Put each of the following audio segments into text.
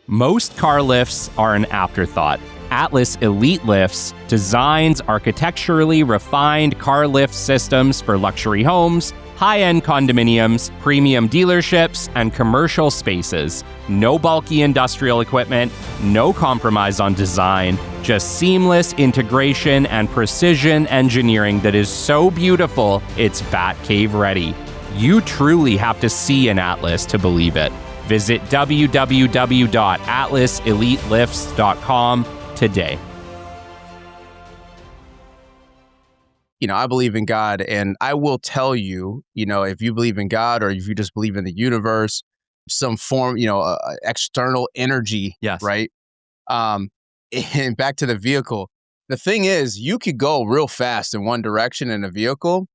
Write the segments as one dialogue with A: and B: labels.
A: Most car lifts are an afterthought. Atlas Elite Lifts designs architecturally refined car lift systems for luxury homes, high-end condominiums, premium dealerships, and commercial spaces. No bulky industrial equipment, no compromise on design, just seamless integration and precision engineering that is so beautiful, it's Batcave ready. You truly have to see an Atlas to believe it. Visit www.atlaselitelifts.com today.
B: I believe in God, and I will tell you, if you believe in God or if you just believe in the universe, some form, external energy,
A: yes,
B: right? And back to the vehicle. The thing is, you could go real fast in one direction in a vehicle,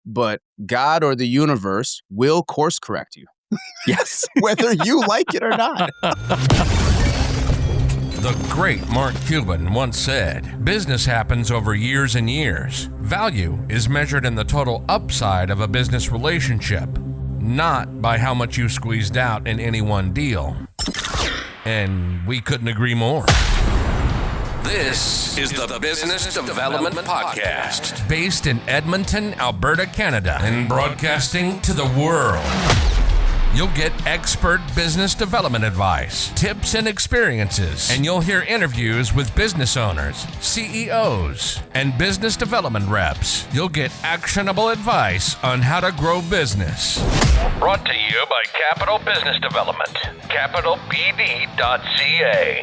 B: but God or the universe will course correct you.
A: Yes.
B: Whether you like it or not.
C: The great Mark Cuban once said, "Business happens over years and years. Value is measured in the total upside of a business relationship, not by how much you squeezed out in any one deal." And we couldn't agree more. This is the Business Development Podcast, based in Edmonton, Alberta, Canada, and broadcasting to the world. You'll get expert business development advice, tips and experiences, and you'll hear interviews with business owners, CEOs, and business development reps. You'll get actionable advice on how to grow business. Brought to you by Capital Business Development, capitalbd.ca.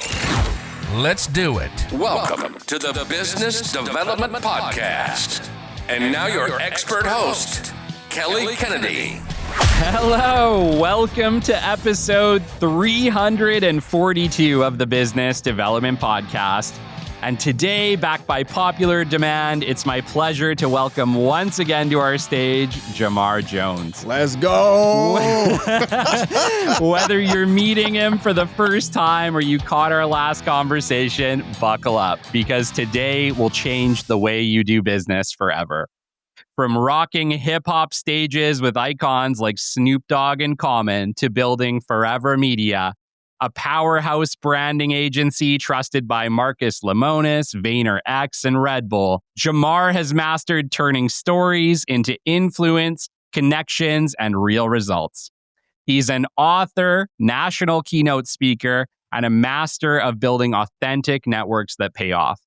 C: Let's do it. Welcome to the Business Development Podcast. And now your expert host, Kelly Kennedy.
A: Hello, welcome to episode 342 of the Business Development Podcast. And today, back by popular demand, it's my pleasure to welcome once again to our stage, Jamar Jones.
B: Let's go!
A: Whether you're meeting him for the first time or you caught our last conversation, buckle up, because today will change the way you do business forever. From rocking hip-hop stages with icons like Snoop Dogg and Common to building Foureva Media, a powerhouse branding agency trusted by Marcus Lemonis, VaynerX, and Red Bull, Jamar has mastered turning stories into influence, connections, and real results. He's an author, national keynote speaker, and a master of building authentic networks that pay off.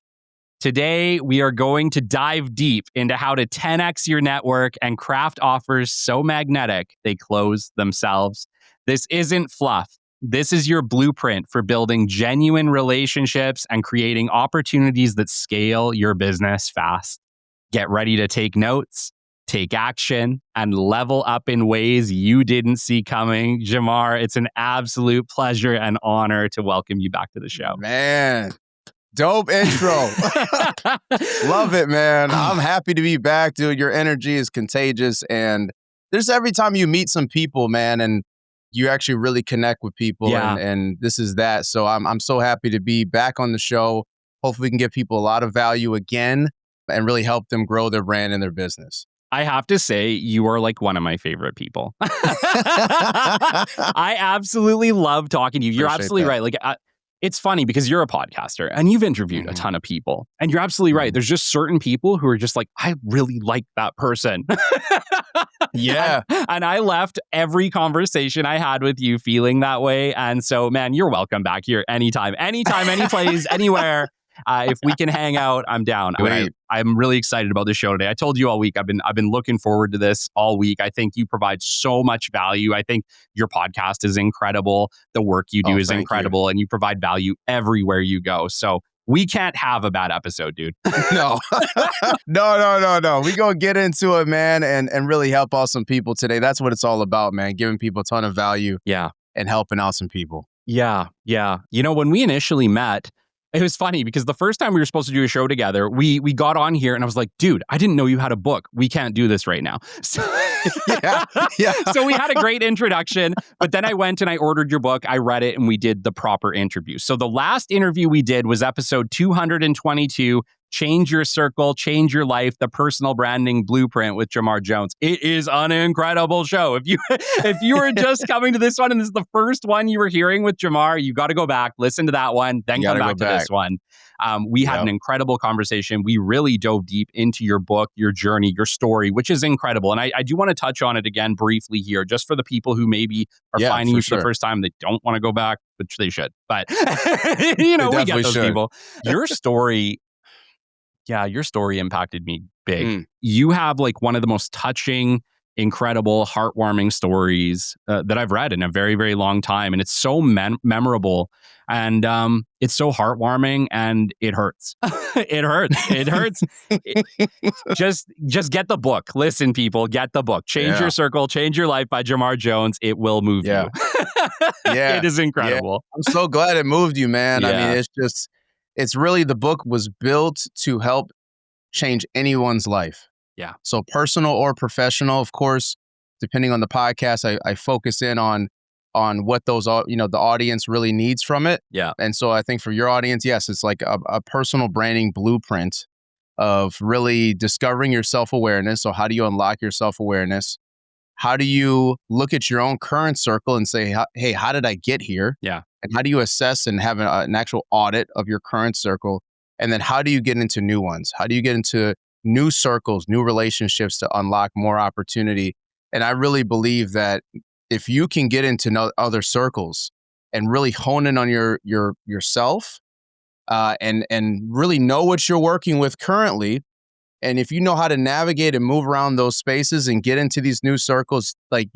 A: Today, we are going to dive deep into how to 10x your network and craft offers so magnetic they close themselves. This isn't fluff. This is your blueprint for building genuine relationships and creating opportunities that scale your business fast. Get ready to take notes, take action, and level up in ways you didn't see coming. Jamar, it's an absolute pleasure and honor to welcome you back to the show.
B: Man. Dope intro. Love it, man. I'm happy to be back, dude. Your energy is contagious. And there's every time you meet some people, man, and you actually really connect with people.
A: Yeah.
B: And this is that. So I'm so happy to be back on the show. Hopefully we can give people a lot of value again and really help them grow their brand and their business.
A: I have to say, you are like one of my favorite people. I absolutely love talking to you. You're
B: Appreciate
A: absolutely
B: that.
A: right. Like, it's funny because you're a podcaster and you've interviewed a ton of people, and you're absolutely right. There's just certain people who are just like, I really like that person.
B: Yeah.
A: And I left every conversation I had with you feeling that way. And so, man, you're welcome back here anytime, any place, anywhere. If we can hang out, I'm down. I'm really excited about this show today. I told you all week, I've been looking forward to this all week. I think you provide so much value. I think your podcast is incredible. The work you do is incredible, and you provide value everywhere you go. So we can't have a bad episode, dude.
B: No. No. We gonna get into it, man, and really help out some people today. That's what it's all about, man. Giving people a ton of value.
A: Yeah.
B: And helping out some people.
A: Yeah. You know, when we initially met, it was funny because the first time we were supposed to do a show together, we got on here and I was like, dude, I didn't know you had a book. We can't do this right now. So,
B: yeah.
A: So we had a great introduction, but then I went and I ordered your book. I read it and we did the proper interview. So the last interview we did was episode 222, Change Your Circle, Change Your Life, The Personal Branding Blueprint with Jamar Jones. It is an incredible show. If you were just coming to this one and this is the first one you were hearing with Jamar, you got to go back, listen to that one, then come back to this one. We had an incredible conversation. We really dove deep into your book, your journey, your story, which is incredible. And I do want to touch on it again briefly here, just for the people who maybe are finding you for the first time. They don't want to go back, which they should. But, we get those people. Your story... Yeah, your story impacted me big. You have like one of the most touching, incredible, heartwarming stories that I've read in a very, very long time. And it's so memorable and it's so heartwarming and it hurts. It hurts. It hurts. Just get the book. Listen, people, get the book. Change Your Circle, Change Your Life by Jamar Jones. It will move you. It is incredible.
B: I'm so glad it moved you, man. I mean, it's really, the book was built to help change anyone's life.
A: Yeah.
B: So personal or professional, of course, depending on the podcast, I focus in on what those, the audience really needs from it.
A: Yeah.
B: And so I think for your audience, yes, it's like a personal branding blueprint of really discovering your self-awareness. So how do you unlock your self-awareness? How do you look at your own current circle and say, hey, how did I get here?
A: Yeah.
B: And how do you assess and have an actual audit of your current circle? And then how do you get into new ones? How do you get into new circles, new relationships to unlock more opportunity? And I really believe that if you can get into other circles and really hone in on yourself and really know what you're working with currently, and if you know how to navigate and move around those spaces and get into these new circles, like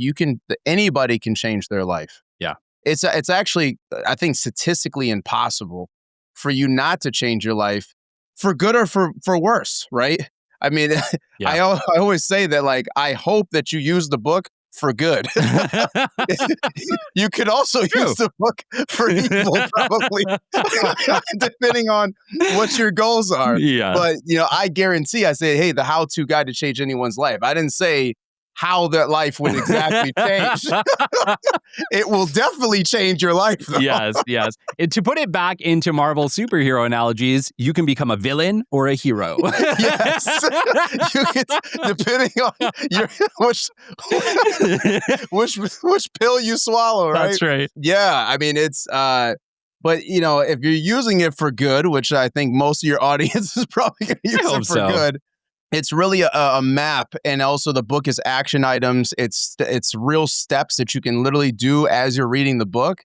B: anybody can change their life.
A: Yeah.
B: It's actually, I think, statistically impossible for you not to change your life for good or for worse, right? I mean, I always say that, like, I hope that you use the book for good. You could also use the book for evil, probably, depending on what your goals are.
A: Yeah.
B: But, I guarantee, I say, hey, the how-to guide to change anyone's life. I didn't say how that life would exactly change. It will definitely change your life, though.
A: Yes. And to put it back into Marvel superhero analogies, you can become a villain or a hero.
B: Yes. Depending on which pill you swallow, right?
A: That's right.
B: Yeah. I mean, it's but if you're using it for good, which I think most of your audience is probably going to use it for good. It's really a map, and also the book is action items. It's real steps that you can literally do as you're reading the book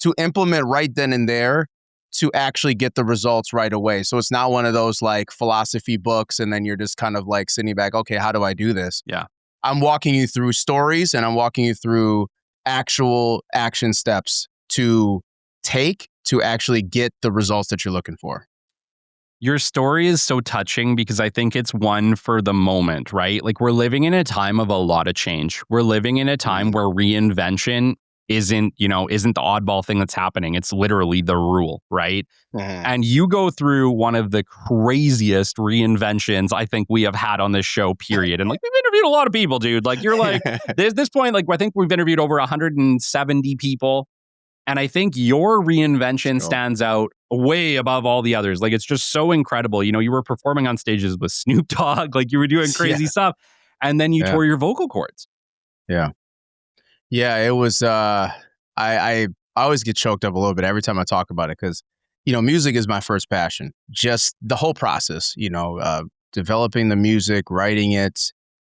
B: to implement right then and there to actually get the results right away. So it's not one of those like philosophy books and then you're just kind of like sitting back, okay, how do I do this?
A: Yeah.
B: I'm walking you through stories and I'm walking you through actual action steps to take to actually get the results that you're looking for.
A: Your story is so touching because I think it's one for the moment, right? Like, we're living in a time of a lot of change. We're living in a time where reinvention isn't the oddball thing that's happening. It's literally the rule, right? And you go through one of the craziest reinventions I think we have had on this show, period. And like, we've interviewed a lot of people, dude. Like, you're like, there's this point, like, I think we've interviewed over 170 people. And I think your reinvention stands out way above all the others. Like, it's just so incredible. You were performing on stages with Snoop Dogg, like you were doing crazy stuff. And then you tore your vocal cords.
B: Yeah. Yeah, it was, I always get choked up a little bit every time I talk about it because, music is my first passion. Just the whole process, developing the music, writing it,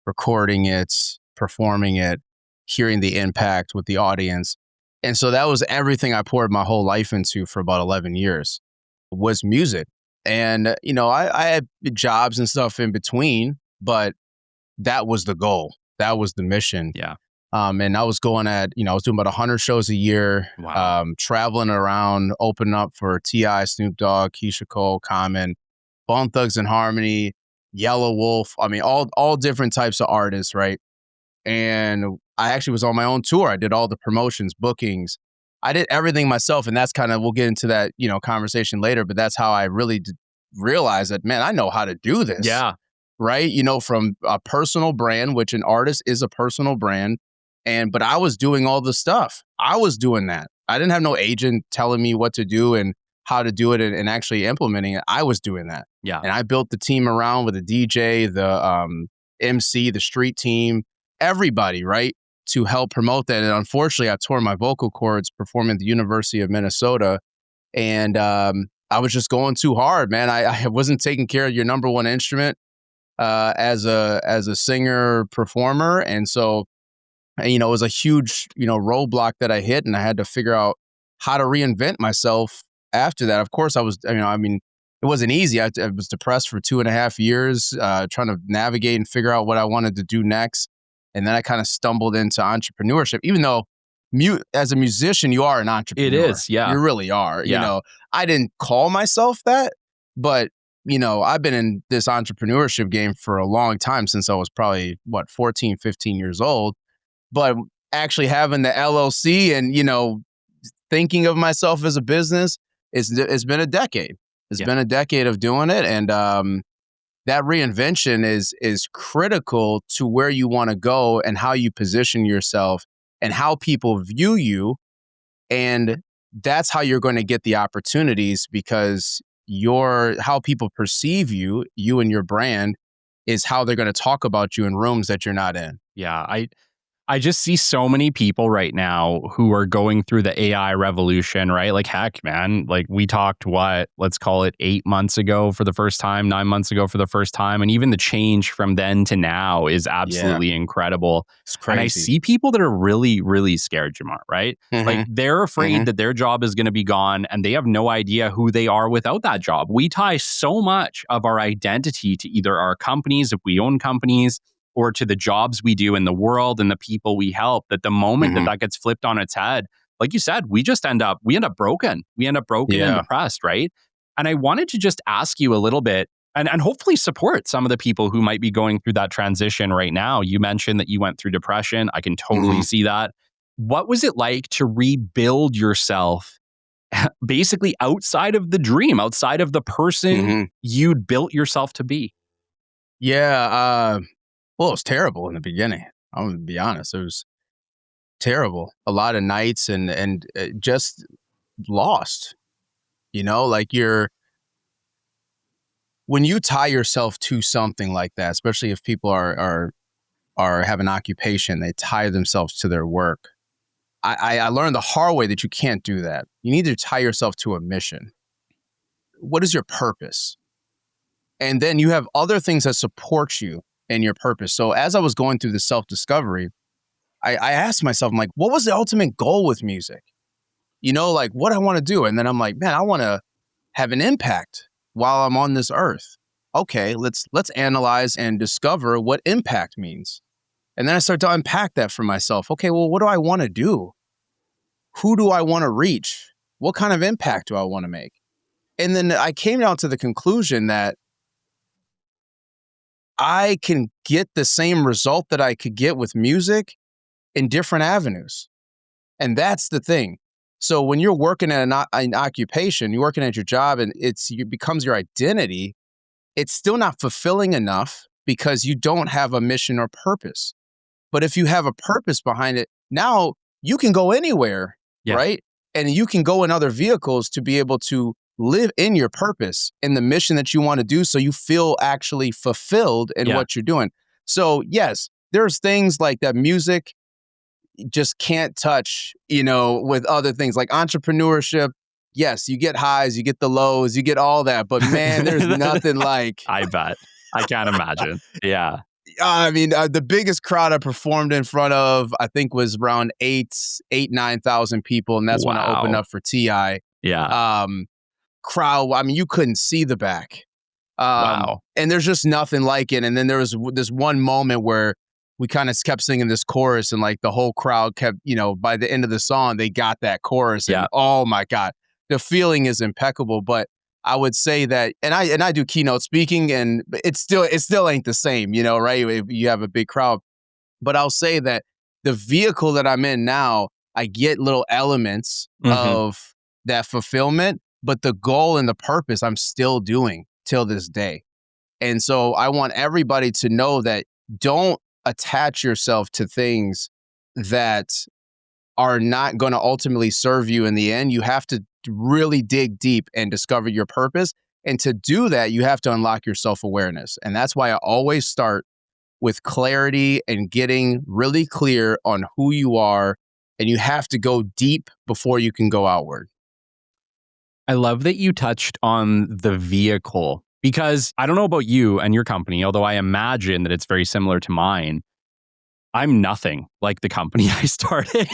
B: recording it, performing it, hearing the impact with the audience. And so that was everything I poured my whole life into for about 11 years was music. And, I had jobs and stuff in between, but that was the goal. That was the mission.
A: Yeah.
B: And I was going I was doing about 100 shows a year, traveling around, opening up for T.I., Snoop Dogg, Keisha Cole, Common, Bone Thugs and Harmony, Yellow Wolf. I mean, all different types of artists, right? And I actually was on my own tour. I did all the promotions, bookings. I did everything myself. And that's kind of, we'll get into that, conversation later, but that's how I really realized that, man, I know how to do this.
A: Yeah.
B: Right. From a personal brand, which an artist is a personal brand. But I was doing all the stuff. I was doing that. I didn't have no agent telling me what to do. And how to do it and actually implementing it, I was doing that.
A: Yeah.
B: And I built the team around with the DJ, the MC, the street team, everybody, right, to help promote that. And unfortunately, I tore my vocal cords performing at the University of Minnesota. And I was just going too hard, man. I wasn't taking care of your number one instrument as a singer performer. And so, it was a huge, roadblock that I hit, and I had to figure out how to reinvent myself after that. Of course, it wasn't easy. I was depressed for 2.5 years, trying to navigate and figure out what I wanted to do next. And then I kind of stumbled into entrepreneurship, even though as a musician, you are an entrepreneur.
A: It is, yeah.
B: You really are.
A: Yeah.
B: I didn't call myself that, but I've been in this entrepreneurship game for a long time, since I was probably 14, 15 years old. But actually having the LLC and, thinking of myself as a business, it's been a decade. It's been a decade of doing it. And that reinvention is critical to where you want to go and how you position yourself and how people view you. And that's how you're going to get the opportunities, because how people perceive you and your brand is how they're going to talk about you in rooms that you're not in.
A: Yeah. I just see so many people right now who are going through the AI revolution, right? Like, heck, man, like we talked, let's call it 8 months ago for the first time, 9 months ago for the first time. And even the change from then to now is absolutely incredible.
B: It's crazy.
A: And I see people that are really, really scared, Jamar, right?
B: Mm-hmm.
A: Like they're afraid that their job is going to be gone, and they have no idea who they are without that job. We tie so much of our identity to either our companies, if we own companies, or to the jobs we do in the world and the people we help, that the moment that gets flipped on its head, like you said, we end up broken. We end up broken and depressed, right? And I wanted to just ask you a little bit and hopefully support some of the people who might be going through that transition right now. You mentioned that you went through depression. I can totally see that. What was it like to rebuild yourself basically outside of the dream, outside of the person you'd built yourself to be?
B: Yeah. Well, it was terrible in the beginning. I'm going to be honest. It was terrible. A lot of nights and just lost. Like when you tie yourself to something like that, especially if people are have an occupation, they tie themselves to their work. I learned the hard way that you can't do that. You need to tie yourself to a mission. What is your purpose? And then you have other things that support you and your purpose. So as I was going through the self-discovery, I asked myself, I'm like, what was the ultimate goal with music? Like what I want to do. And then I'm like, man, I want to have an impact while I'm on this earth. Okay, let's analyze and discover what impact means. And then I started to unpack that for myself. Okay, well, what do I want to do? Who do I want to reach? What kind of impact do I want to make? And then I came down to the conclusion that I can get the same result that I could get with music in different avenues. And that's the thing. So when you're working at an occupation, you're working at your job and it becomes your identity, it's still not fulfilling enough because you don't have a mission or purpose. But if you have a purpose behind it, now you can go anywhere, right? And you can go in other vehicles to be able to live in your purpose and the mission that you want to do, so you feel actually fulfilled in what you're doing. So yes, there's things like that music just can't touch, with other things like entrepreneurship. Yes, you get highs, you get the lows, you get all that, but man, there's nothing like.
A: I bet. I can't imagine. Yeah.
B: The biggest crowd I performed in front of, I think, was around 9,000 people, and that's when I opened up for T.I.
A: Yeah.
B: Crowd, you couldn't see the back.
A: Wow.
B: And there's just nothing like it. And then there was this one moment where we kind of kept singing this chorus, and like the whole crowd kept, by the end of the song, they got that chorus. And oh my God, the feeling is impeccable. But I would say that, and I do keynote speaking, and it still ain't the same, right? If you have a big crowd. But I'll say that the vehicle that I'm in now, I get little elements of that fulfillment, but the goal and the purpose I'm still doing till this day. And so I want everybody to know that don't attach yourself to things that are not going to ultimately serve you in the end. You have to really dig deep and discover your purpose. And to do that, you have to unlock your self-awareness. And that's why I always start with clarity and getting really clear on who you are. And you have to go deep before you can go outward.
A: I love that you touched on the vehicle, because I don't know about you and your company, although I imagine that it's very similar to mine. I'm nothing like the company I started.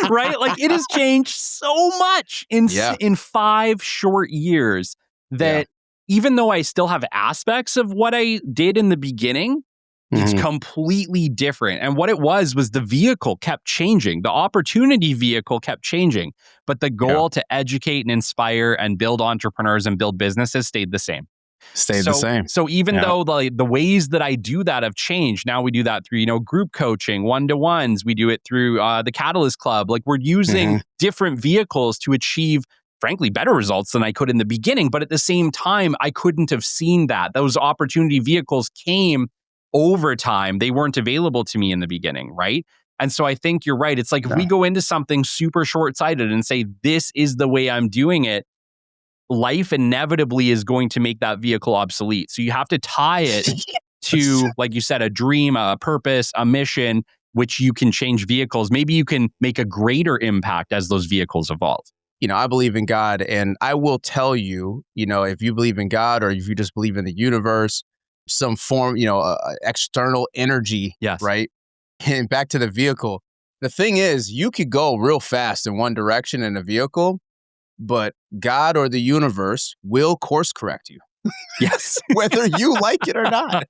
A: Right? Like, it has changed so much in 5 short years that even though I still have aspects of what I did in the beginning, it's completely different. And what it was the vehicle kept changing. The opportunity vehicle kept changing, but the goal to educate and inspire and build entrepreneurs and build businesses stayed the same.
B: The same.
A: So even though the ways that I do that have changed, now we do that through, group coaching, one-to-ones. We do it through the Catalyst Club. Like, we're using different vehicles to achieve, frankly, better results than I could in the beginning. But at the same time, I couldn't have seen that. Those opportunity vehicles came over time. They weren't available to me in the beginning, right? And so I think you're right. It's like, if we go into something super short-sighted and say, this is the way I'm doing it, life inevitably is going to make that vehicle obsolete. So you have to tie it to, like you said, a dream, a purpose, a mission, which you can change vehicles. Maybe you can make a greater impact as those vehicles evolve.
B: I believe in God, and I will tell you, if you believe in God or if you just believe in the universe, some form, external energy, right? And back to the vehicle. The thing is, you could go real fast in one direction in a vehicle, but God or the universe will course correct you.
A: Yes.
B: Whether you like it or not.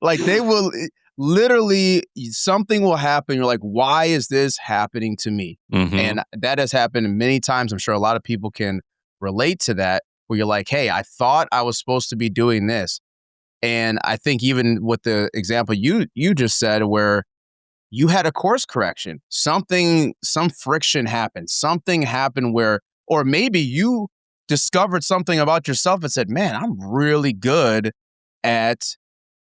B: Like, they will literally, something will happen. You're like, why is this happening to me? And that has happened many times. I'm sure a lot of people can relate to that, where you're like, hey, I thought I was supposed to be doing this. And I think even with the example you just said, where you had a course correction, some friction happened, something happened where, or maybe you discovered something about yourself and said, man, I'm really good at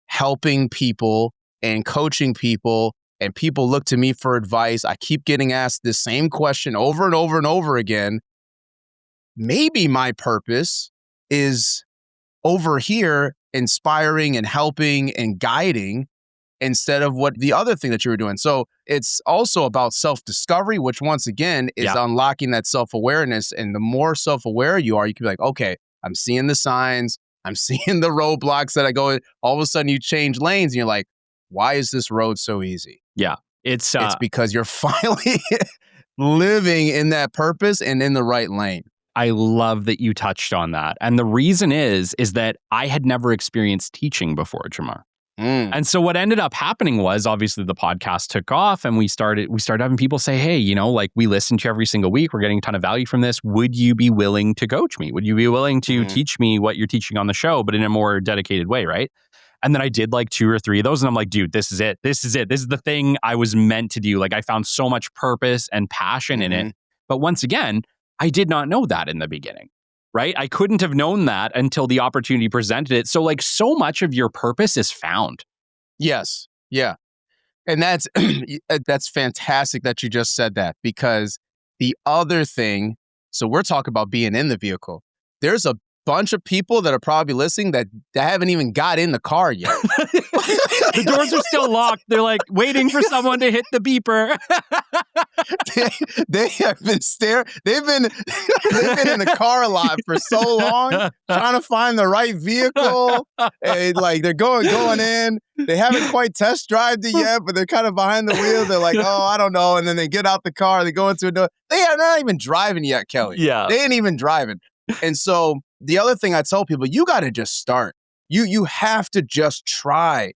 B: helping people and coaching people, and people look to me for advice. I keep getting asked the same question over and over and over again. Maybe my purpose is over here, inspiring and helping and guiding, instead of what the other thing that you were doing. So it's also about self-discovery, which once again is unlocking that self-awareness. And the more self-aware you are, you can be like, okay, I'm seeing the signs, I'm seeing the roadblocks that I go in. All of a sudden you change lanes and you're like, why is this road so easy?
A: Yeah. It's
B: because you're finally living in that purpose and in the right lane.
A: I love that you touched on that. And the reason is that I had never experienced teaching before, Jamar. And so what ended up happening was, obviously the podcast took off, and we started having people say, hey, like, we listen to you every single week. We're getting a ton of value from this. Would you be willing to coach me? Would you be willing to teach me what you're teaching on the show, but in a more dedicated way, right? And then I did like 2 or 3 of those, and I'm like, dude, this is it. This is it. This is the thing I was meant to do. Like, I found so much purpose and passion in it. But once again, I did not know that in the beginning. Right? I couldn't have known that until the opportunity presented it. So, like, so much of your purpose is found.
B: Yes. Yeah. And that's fantastic that you just said that, because the other thing, so we're talking about being in the vehicle. There's a bunch of people that are probably listening that haven't even got in the car yet.
A: The doors are still locked. They're like waiting for someone to hit the beeper.
B: They have been They've been in the car a lot for so long, trying to find the right vehicle. And like, they're going in. They haven't quite test drived it yet, but they're kind of behind the wheel. They're like, oh, I don't know. And then they get out the car. They go into a door. They are not even driving yet, Kelly.
A: Yeah.
B: They ain't even driving. And so the other thing I tell people, you got to just start. You have to just try.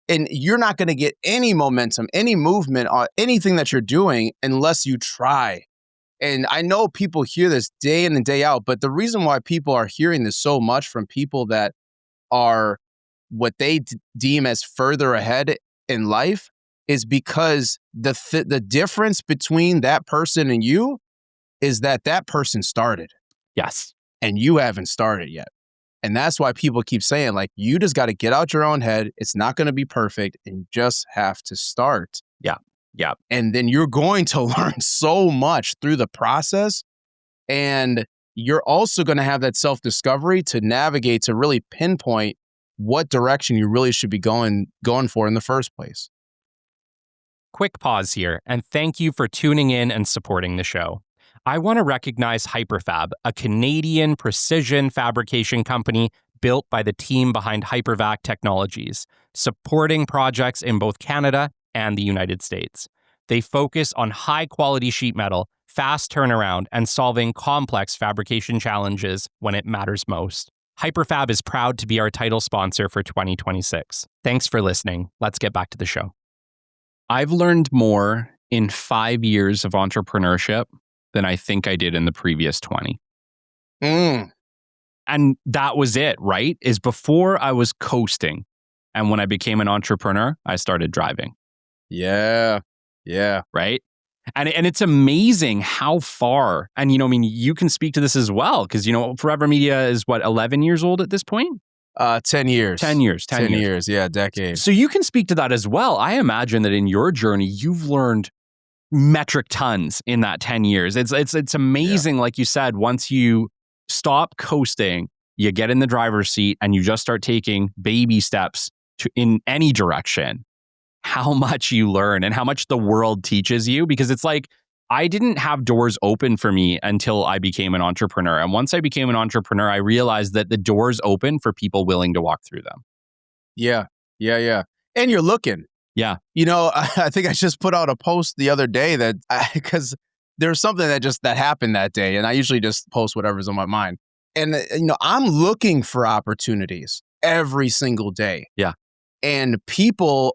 B: And you're not going to get any momentum, any movement on anything that you're doing unless you try. And I know people hear this day in and day out, but the reason why people are hearing this so much from people that are what they deem as further ahead in life is because the difference between that person and you is that person started.
A: Yes.
B: And you haven't started yet. And that's why people keep saying, like, you just got to get out your own head. It's not going to be perfect, and you just have to start.
A: Yeah. Yeah.
B: And then you're going to learn so much through the process. And you're also going to have that self-discovery to navigate, to really pinpoint what direction you really should be going for in the first place.
A: Quick pause here, and thank you for tuning in and supporting the show. I want to recognize Hyperfab, a Canadian precision fabrication company built by the team behind Hypervac Technologies, supporting projects in both Canada and the United States. They focus on high-quality sheet metal, fast turnaround, and solving complex fabrication challenges when it matters most. Hyperfab is proud to be our title sponsor for 2026. Thanks for listening. Let's get back to the show. I've learned more in 5 years of entrepreneurship than I think I did in the previous 20. And that was it, right? Is before I was coasting. And when I became an entrepreneur, I started driving.
B: Yeah.
A: Right? And it's amazing how far, and you can speak to this as well, because Foureva Media is 11 years old at this point?
B: 10 years.
A: 10 years.
B: 10 years, yeah, decade.
A: So you can speak to that as well. I imagine that in your journey, you've learned metric tons in that 10 years. It's amazing, like you said, once you stop coasting, you get in the driver's seat and you just start taking baby steps in any direction, how much you learn and how much the world teaches you. Because it's like, I didn't have doors open for me until I became an entrepreneur. And once I became an entrepreneur, I realized that the doors open for people willing to walk through them.
B: Yeah. And you're looking.
A: Yeah.
B: I think I just put out a post the other day that because there's something that happened that day. And I usually just post whatever's on my mind. And, I'm looking for opportunities every single day.
A: Yeah.
B: And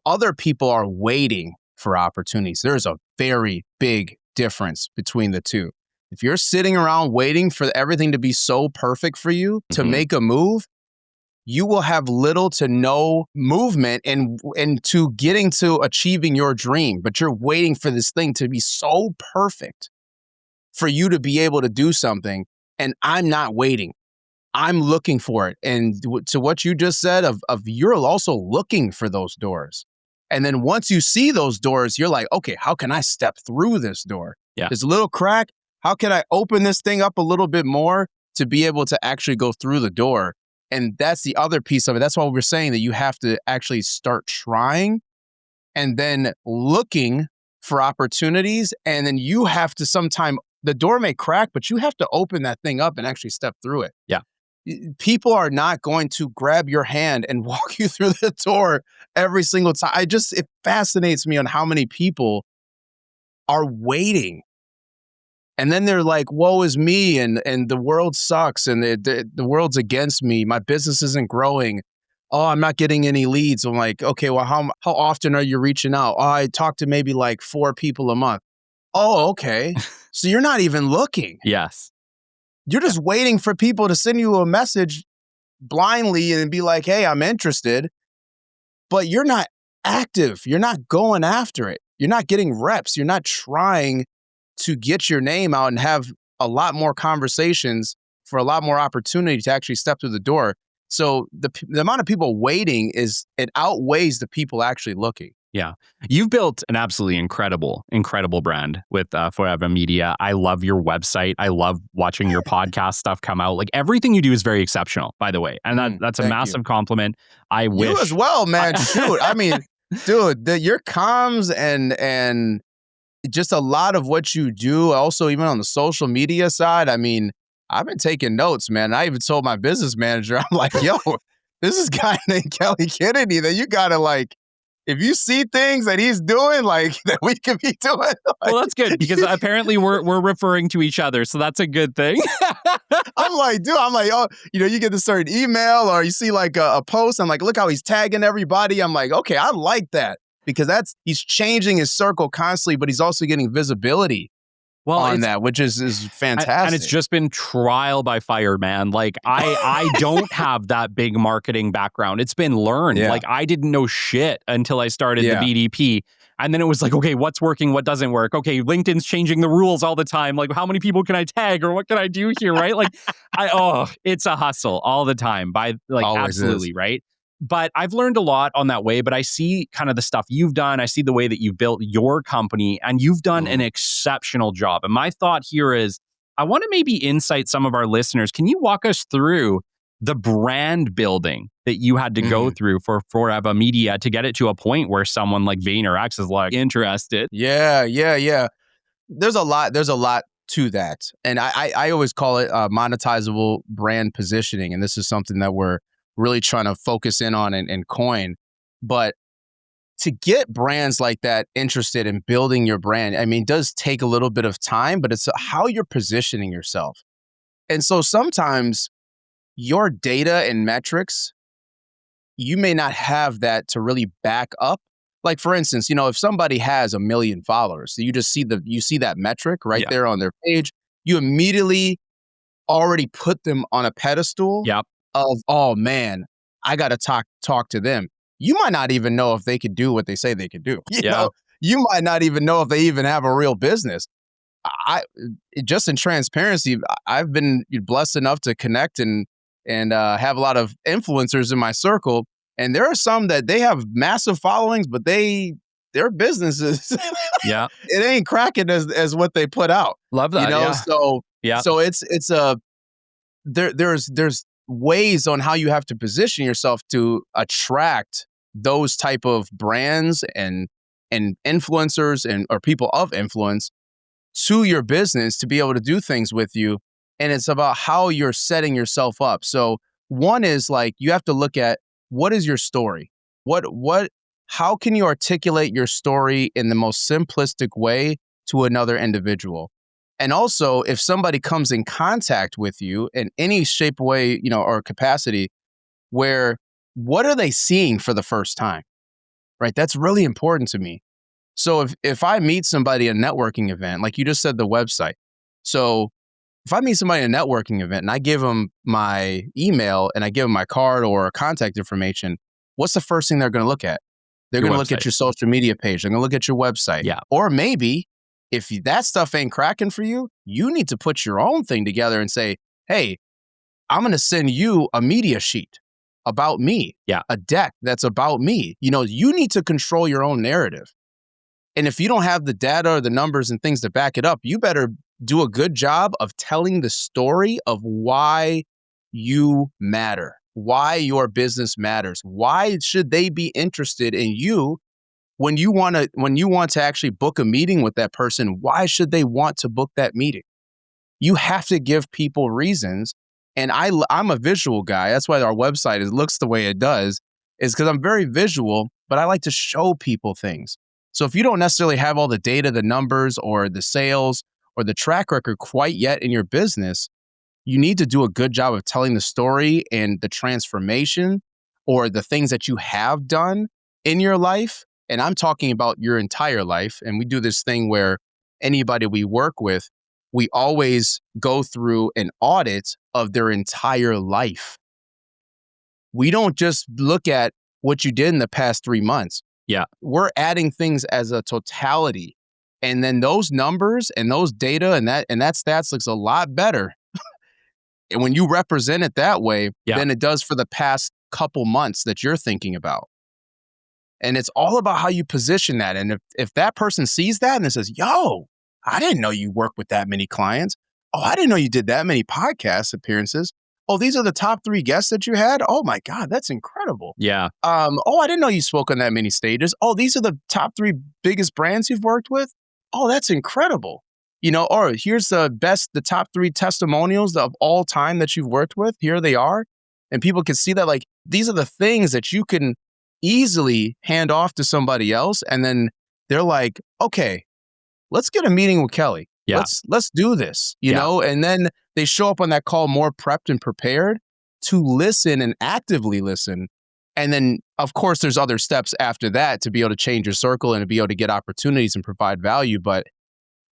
B: other people are waiting for opportunities. There's a very big difference between the two. If you're sitting around waiting for everything to be so perfect for you to make a move, you will have little to no movement and to getting to achieving your dream. But you're waiting for this thing to be so perfect for you to be able to do something. And I'm not waiting. I'm looking for it. And to what you just said of you're also looking for those doors. And then once you see those doors, you're like, okay, how can I step through this door?
A: Yeah.
B: There's a little crack. How can I open this thing up a little bit more to be able to actually go through the door? And that's the other piece of it. That's why we're saying that you have to actually start trying and then looking for opportunities. And then you have to the door may crack, but you have to open that thing up and actually step through it.
A: Yeah.
B: People are not going to grab your hand and walk you through the door every single time. It fascinates me on how many people are waiting. And then they're like, woe is me, and the world sucks, and the world's against me. My business isn't growing. Oh, I'm not getting any leads. I'm like, okay, well, how often are you reaching out? Oh, I talk to maybe like 4 people a month. Oh, okay. So you're not even looking.
A: Yes.
B: You're just waiting for people to send you a message blindly and be like, hey, I'm interested. But you're not active. You're not going after it. You're not getting reps. You're not trying to get your name out and have a lot more conversations for a lot more opportunity to actually step through the door. So the amount of people waiting it outweighs the people actually looking.
A: Yeah. You've built an absolutely incredible brand with Foureva Media. I love your website. I love watching your podcast stuff come out. Like everything you do is very exceptional, by the way. And that's a massive compliment. I wish.
B: You as well, man. Shoot. I mean, dude, your comms and just a lot of what you do, also even on the social media side, I mean, I've been taking notes, man. I even told my business manager, I'm like, yo, this is a guy named Kelly Kennedy that you gotta like, if you see things that he's doing, like that we could be doing. Like,
A: well, that's good because apparently we're referring to each other, so that's a good thing.
B: I'm like, oh, you get a certain email or you see like a post. I'm like, look how he's tagging everybody. I'm like, okay, I like that because he's changing his circle constantly, but he's also getting visibility on that, which is fantastic.
A: And it's just been trial by fire, man. Like I don't have that big marketing background. It's been learned. Yeah. Like I didn't know shit until I started the BDP. And then it was like, okay, what's working? What doesn't work? Okay, LinkedIn's changing the rules all the time. Like how many people can I tag or what can I do here? Right? Like it's a hustle all the time always absolutely is. Right? But I've learned a lot on that way, but I see kind of the stuff you've done. I see the way that you've built your company and you've done an exceptional job. And my thought here is I want to maybe insight some of our listeners. Can you walk us through the brand building that you had to go through for Foureva Media to get it to a point where someone like VaynerX is like interested?
B: Yeah. There's a lot to that. And I always call it monetizable brand positioning. And this is something that we're really trying to focus in on and coin. But to get brands like that interested in building your brand, I mean, it does take a little bit of time, but it's how you're positioning yourself. And so sometimes your data and metrics, you may not have that to really back up. Like, for instance, if somebody has 1 million followers, so you just see that metric right there on their page, you immediately already put them on a pedestal of, oh man, I got to talk to them. You might not even know if they could do what they say they could do. You know, you might not even know if they even have a real business. Just in transparency, I've been blessed enough to connect and have a lot of influencers in my circle. And there are some that they have massive followings, but their businesses, it ain't cracking as what they put out.
A: Love that.
B: So it's there's ways on how you have to position yourself to attract those type of brands and influencers or people of influence to your business to be able to do things with you. And it's about how you're setting yourself up. So one is like, you have to look at, what is your story? How can you articulate your story in the most simplistic way to another individual? And also, if somebody comes in contact with you in any shape, way, or capacity, what are they seeing for the first time? Right? That's really important to me. So if I meet somebody at a networking event, like you just said, the website. So if I meet somebody at a networking event and I give them my email and I give them my card or contact information, what's the first thing they're going to look at? They're going to look at your social media page. They're going to look at your website.
A: Yeah.
B: Or maybe if that stuff ain't cracking for you, you need to put your own thing together and say, hey, I'm going to send you a media sheet about me, a deck that's about me. You need to control your own narrative. And if you don't have the data or the numbers and things to back it up, you better do a good job of telling the story of why you matter, why your business matters. Why should they be interested in you when you want to actually book a meeting with that person? Why should they want to book that meeting? You have to give people reasons. And I'm a visual guy. That's why our website looks the way it does, is because I'm very visual, but I like to show people things. So if you don't necessarily have all the data, the numbers, or the sales, or the track record quite yet in your business, you need to do a good job of telling the story and the transformation or the things that you have done in your life. And I'm talking about your entire life. And we do this thing where anybody we work with, we always go through an audit of their entire life. We don't just look at what you did in the past 3 months.
A: Yeah.
B: We're adding things as a totality. And then those numbers and those data and that stats looks a lot better. And when you represent it that way, than it does for the past couple months that you're thinking about. And it's all about how you position that. And if that person sees that and it says, yo, I didn't know you worked with that many clients. Oh, I didn't know you did that many podcast appearances. Oh, these are the top 3 guests that you had. Oh my God, that's incredible.
A: Yeah.
B: Oh, I didn't know you spoke on that many stages. Oh, these are the top 3 biggest brands you've worked with. Oh, that's incredible. Or here's the top 3 testimonials of all time that you've worked with. Here they are. And people can see that, like, these are the things that you can easily hand off to somebody else. And then they're like, okay, let's get a meeting with Kelly.
A: Yeah.
B: Let's do this, you know? And then they show up on that call more prepped and prepared to listen and actively listen. And then, of course, there's other steps after that to be able to change your circle and to be able to get opportunities and provide value. But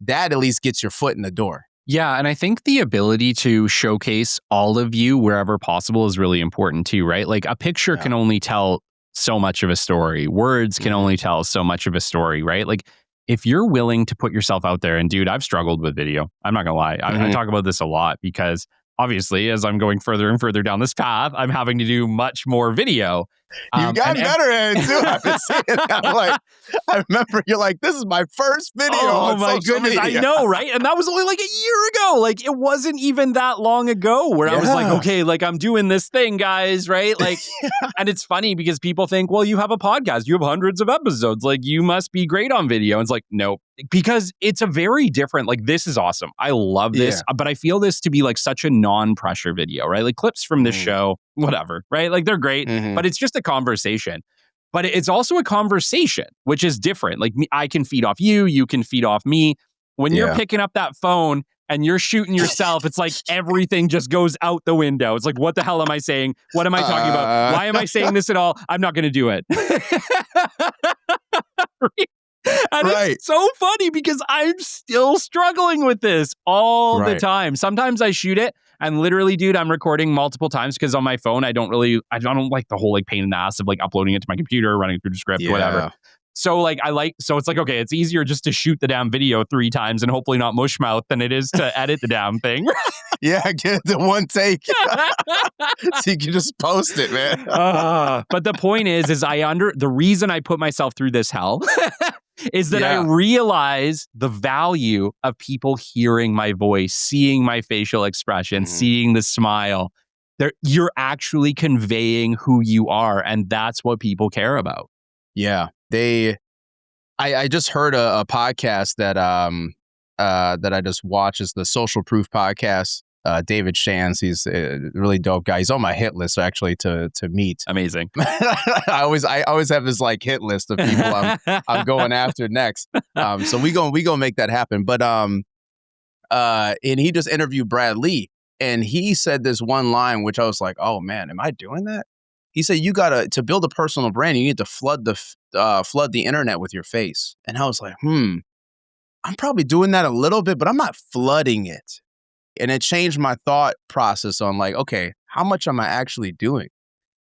B: that at least gets your foot in the door.
A: Yeah. And I think the ability to showcase all of you wherever possible is really important too, right? Like a picture can only tell so much of a story. Words can only tell so much of a story, right? Like if you're willing to put yourself out there, and dude, I've struggled with video. I'm not gonna lie. I talk about this a lot because obviously, as I'm going further and further down this path, I'm having to do much more video.
B: You've gotten better at it too. I've been seeing it. I remember you're like, this is my first video on social media.
A: I know, right? And that was only like a year ago. Like, it wasn't even that long ago where I was like, okay, like I'm doing this thing, guys, right? Like, and it's funny because people think, well, you have a podcast, you have hundreds of episodes, like you must be great on video. And it's like, no, because it's a very different, like, this is awesome. I love this, but I feel this to be like such a non-pressure video, right? Like clips from this show, whatever, right? Like they're great, but it's just a conversation. But it's also a conversation, which is different. Like I can feed off you, you can feed off me. When you're picking up that phone and you're shooting yourself, it's like everything just goes out the window. It's like, what the hell am I saying? What am I talking about? Why am I saying this at all? I'm not going to do it. And it's so funny because I'm still struggling with this all the time. Sometimes I shoot it and literally, dude, I'm recording multiple times because on my phone, I don't like the whole like pain in the ass of like uploading it to my computer, running through the script, whatever. So it's like, okay, it's easier just to shoot the damn video 3 times and hopefully not mush mouth than it is to edit the damn thing.
B: Get it to one take. So you can just post it, man.
A: But the point is the reason I put myself through this hell is that I realize the value of people hearing my voice, seeing my facial expression, seeing the smile. You're actually conveying who you are, and that's what people care about.
B: Yeah. I just heard a podcast that I just watched. Is the Social Proof podcast. David Shands, he's a really dope guy. He's on my hit list actually to meet.
A: Amazing.
B: I always have this like hit list of people I'm going after next. So we gonna make that happen. But and he just interviewed Brad Lee, and he said this one line which I was like, oh man, am I doing that? He said, you to build a personal brand, you need to flood the internet with your face. And I was like, I'm probably doing that a little bit, but I'm not flooding it. And it changed my thought process on like, okay, how much am I actually doing?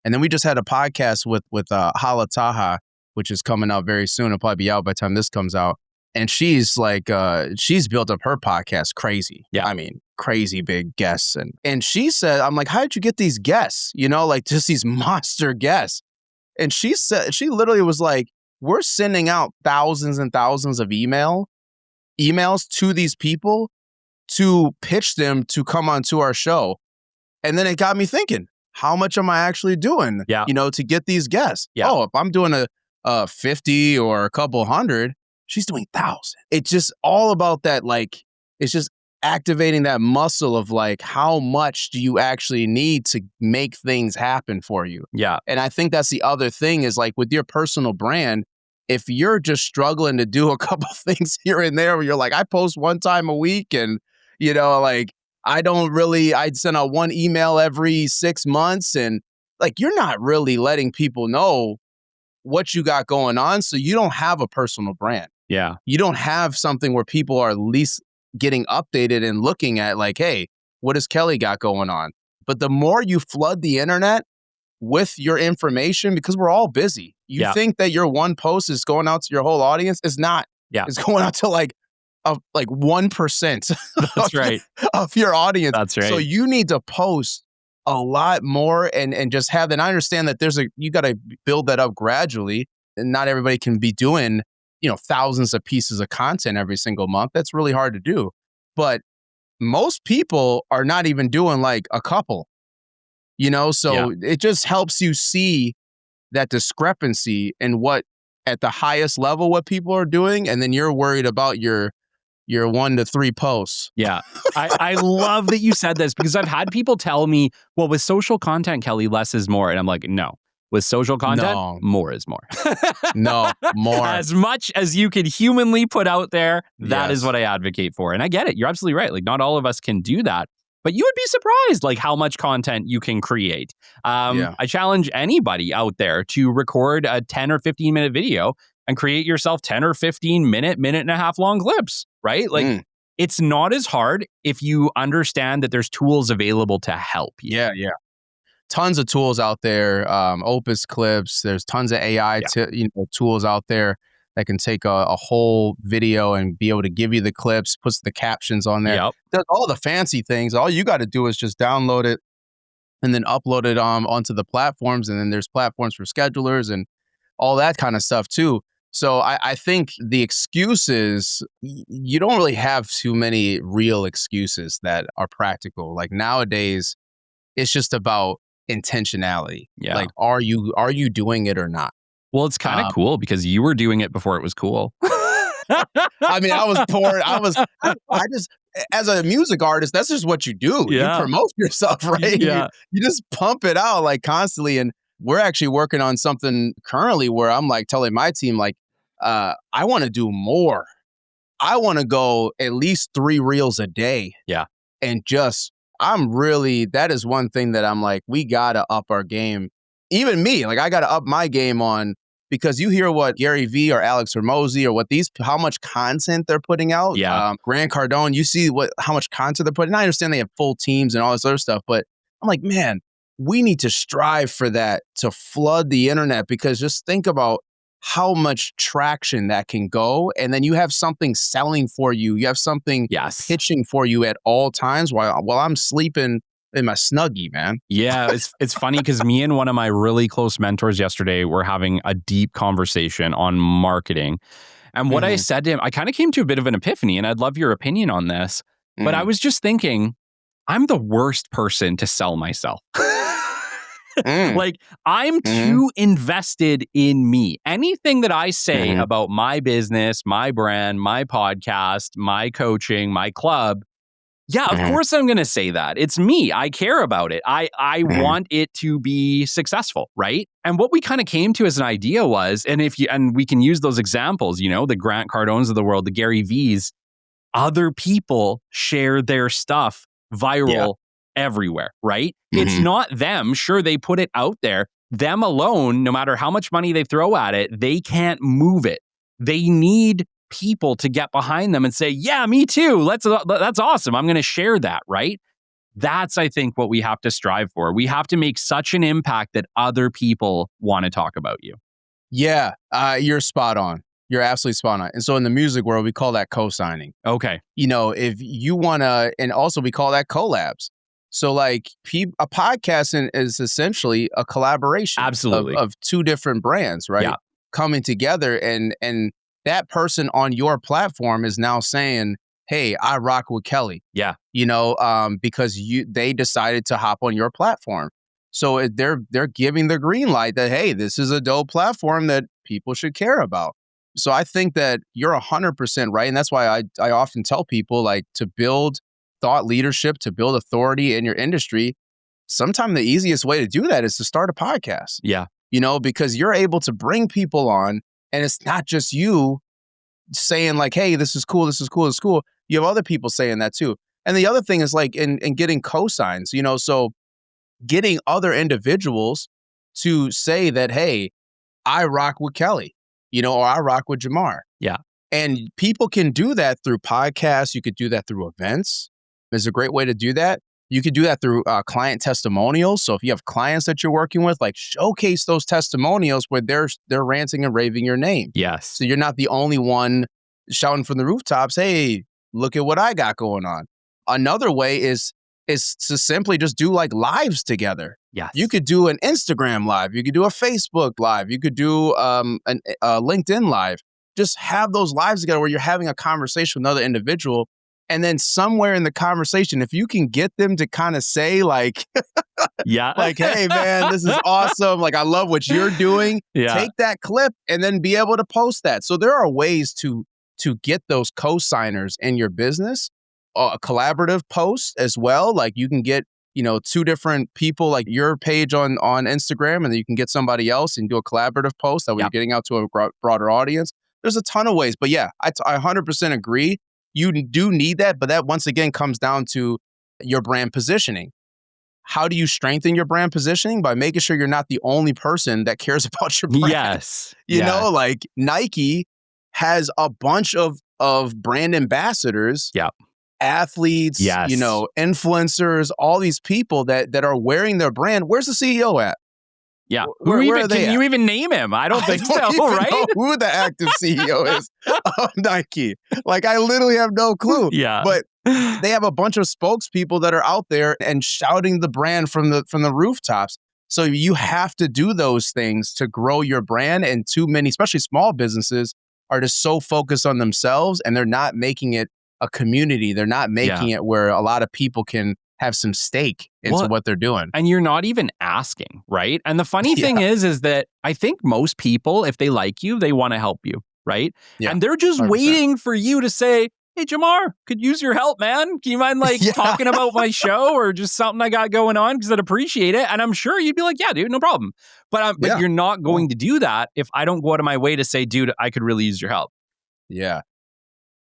B: And then we just had a podcast with Hala Taha, which is coming out very soon. It'll probably be out by the time this comes out. And she's like, she's built up her podcast crazy. Yeah. I mean, crazy big guests. And she said, I'm like, how did you get these guests? You know, like just these monster guests. And she literally was like, we're sending out thousands and thousands of emails to these people to pitch them to come onto our show. And then it got me thinking, how much am I actually doing, to get these guests? Yeah. Oh, if I'm doing a 50 or a couple hundred, she's doing 1,000. It's just all about that. Like, it's just activating that muscle of like, how much do you actually need to make things happen for you? Yeah. And I think that's the other thing is like with your personal brand, if you're just struggling to do a couple things here and there where you're like, I post one time a week and, like I'd send out one email every 6 months and like, you're not really letting people know what you got going on. So you don't have a personal brand. Yeah. You don't have something where people are at least getting updated and looking at like, hey, what has Kelly got going on? But the more you flood the internet with your information, because we're all busy, you think that your one post is going out to your whole audience. It's not. Yeah. It's going out to like 1%
A: That's right.
B: of your audience.
A: That's right.
B: So you need to post a lot more and just have that. I understand that you got to build that up gradually, and not everybody can be doing, thousands of pieces of content every single month. That's really hard to do. But most people are not even doing like a couple, so it just helps you see that discrepancy in what at the highest level, what people are doing. And then you're worried about your 1 to 3 posts. Yeah. I love that you said this because I've had people tell me, well, with social content, Kelly, less is more. And I'm like, no. With social content, more is more. No, more. As much as you could humanly put out there, that is what I advocate for. And I get it. You're absolutely right. Like, not all of us can do that. But you would be surprised, like, how much content you can create. I challenge anybody out there to record a 10 or 15-minute video and create yourself 10 or 15-minute and a half long clips, right? Like, it's not as hard if you understand that there's tools available to help you. Yeah, yeah. Tons of tools out there, Opus Clips. There's tons of AI tools out there. that can take a whole video and be able to give you the clips, puts the captions on there.
A: Yep.
B: Does all the fancy things. All you got to do is just download it and then upload it onto the platforms. And then there's platforms for schedulers and all that kind of stuff too. So I think the excuses, you don't really have too many real excuses that are practical. Like nowadays, it's just about intentionality.
A: Yeah.
B: Like, are you doing it or not?
A: Well, it's kind of cool because you were doing it before it was cool.
B: I mean, I was pouring. I just, as a music artist, that's just what you do.
A: Yeah.
B: You promote yourself, right?
A: Yeah.
B: You just pump it out like constantly. And we're actually working on something currently where I'm like telling my team, like, I want to do more. I want to go at least 3 reels a day.
A: Yeah.
B: And just, that is one thing that I'm like, we got to up our game. Even me, like I got to up my game on, because you hear what Gary Vee or Alex Hormozy or how much content they're putting out.
A: Yeah.
B: Grant Cardone, you see how much content they're putting. I understand they have full teams and all this other stuff, but I'm like, man, we need to strive for that, to flood the internet, because just think about how much traction that can go. And then you have something selling for you. You have something pitching for you at all times while I'm sleeping in my Snuggie, man.
A: Yeah, it's funny because me and one of my really close mentors yesterday were having a deep conversation on marketing. And what I said to him, I kind of came to a bit of an epiphany, and I'd love your opinion on this. But I was just thinking, I'm the worst person to sell myself. Like, I'm too invested in me. Anything that I say about my business, my brand, my podcast, my coaching, my club, yeah, of course I'm going to say that. It's me. I care about it. I want it to be successful, right? And what we kind of came to as an idea was, and we can use those examples, the Grant Cardones of the world, the Gary V's, other people share their stuff viral everywhere, right? It's not them. Sure, they put it out there. Them alone, no matter how much money they throw at it, they can't move it. They need people to get behind them and say, yeah, me too. That's awesome. I'm going to share that, right? That's, I think, what we have to strive for. We have to make such an impact that other people want to talk about you.
B: Yeah, you're spot on. You're absolutely spot on. And so in the music world, we call that co-signing.
A: Okay.
B: If you want to, and also we call that collabs. So like a podcast is essentially a collaboration of 2 different brands, right?
A: Yeah.
B: Coming together, and that person on your platform is now saying, hey, I rock with Kelly.
A: Yeah.
B: Because they decided to hop on your platform. So they're giving the green light that, hey, this is a dope platform that people should care about. So I think that you're 100% right. And that's why I often tell people, like, to build thought leadership, to build authority in your industry, sometimes the easiest way to do that is to start a podcast.
A: Yeah.
B: Because you're able to bring people on, and it's not just you saying like, hey, this is cool, this is cool, this is cool. You have other people saying that too. And the other thing is like in getting cosigns, so getting other individuals to say that, hey, I rock with Kelly, or I rock with Jamar.
A: Yeah.
B: And people can do that through podcasts. You could do that through events. There's a great way to do that. You could do that through client testimonials. So if you have clients that you're working with, like, showcase those testimonials where they're ranting and raving your name.
A: Yes.
B: So you're not the only one shouting from the rooftops, hey, look at what I got going on. Another way is to simply just do like lives together.
A: Yes.
B: You could do an Instagram live. You could do a Facebook live. You could do a LinkedIn live. Just have those lives together where you're having a conversation with another individual. And then somewhere in the conversation, if you can get them to kind of say like, like, hey, man, this is awesome. Like, I love what you're doing.
A: Yeah.
B: Take that clip and then be able to post that. So there are ways to get those co-signers in your business, a collaborative post as well. Like you can get, 2 different people, like your page on Instagram, and then you can get somebody else and do a collaborative post that way you're getting out to a broader audience. There's a ton of ways. But yeah, I 100% agree. You do need that, but that once again comes down to your brand positioning. How do you strengthen your brand positioning? By making sure you're not the only person that cares about your brand.
A: Yes.
B: You know, like Nike has a bunch of brand ambassadors, athletes, influencers, all these people that are wearing their brand. Where's the CEO at?
A: Yeah.
B: Where are they
A: Can
B: at?
A: you even name him? I don't think so,
B: even
A: right?
B: know who the active CEO is of Nike. Like, I literally have no clue.
A: Yeah.
B: But they have a bunch of spokespeople that are out there and shouting the brand from the rooftops. So you have to do those things to grow your brand. And too many, especially small businesses, are just so focused on themselves, and they're not making it a community. They're not making it where a lot of people can have some stake into what they're doing.
A: And you're not even asking, right? And the funny thing is that I think most people, if they like you, they want to help you, right?
B: Yeah,
A: and they're just
B: 100%.
A: waiting for you to say, hey, Jamar, could use your help, man. Can you mind talking about my show or just something I got going on? Because I'd appreciate it. And I'm sure you'd be like, yeah, dude, no problem. But you're not going to do that if I don't go out of my way to say, dude, I could really use your help.
B: Yeah.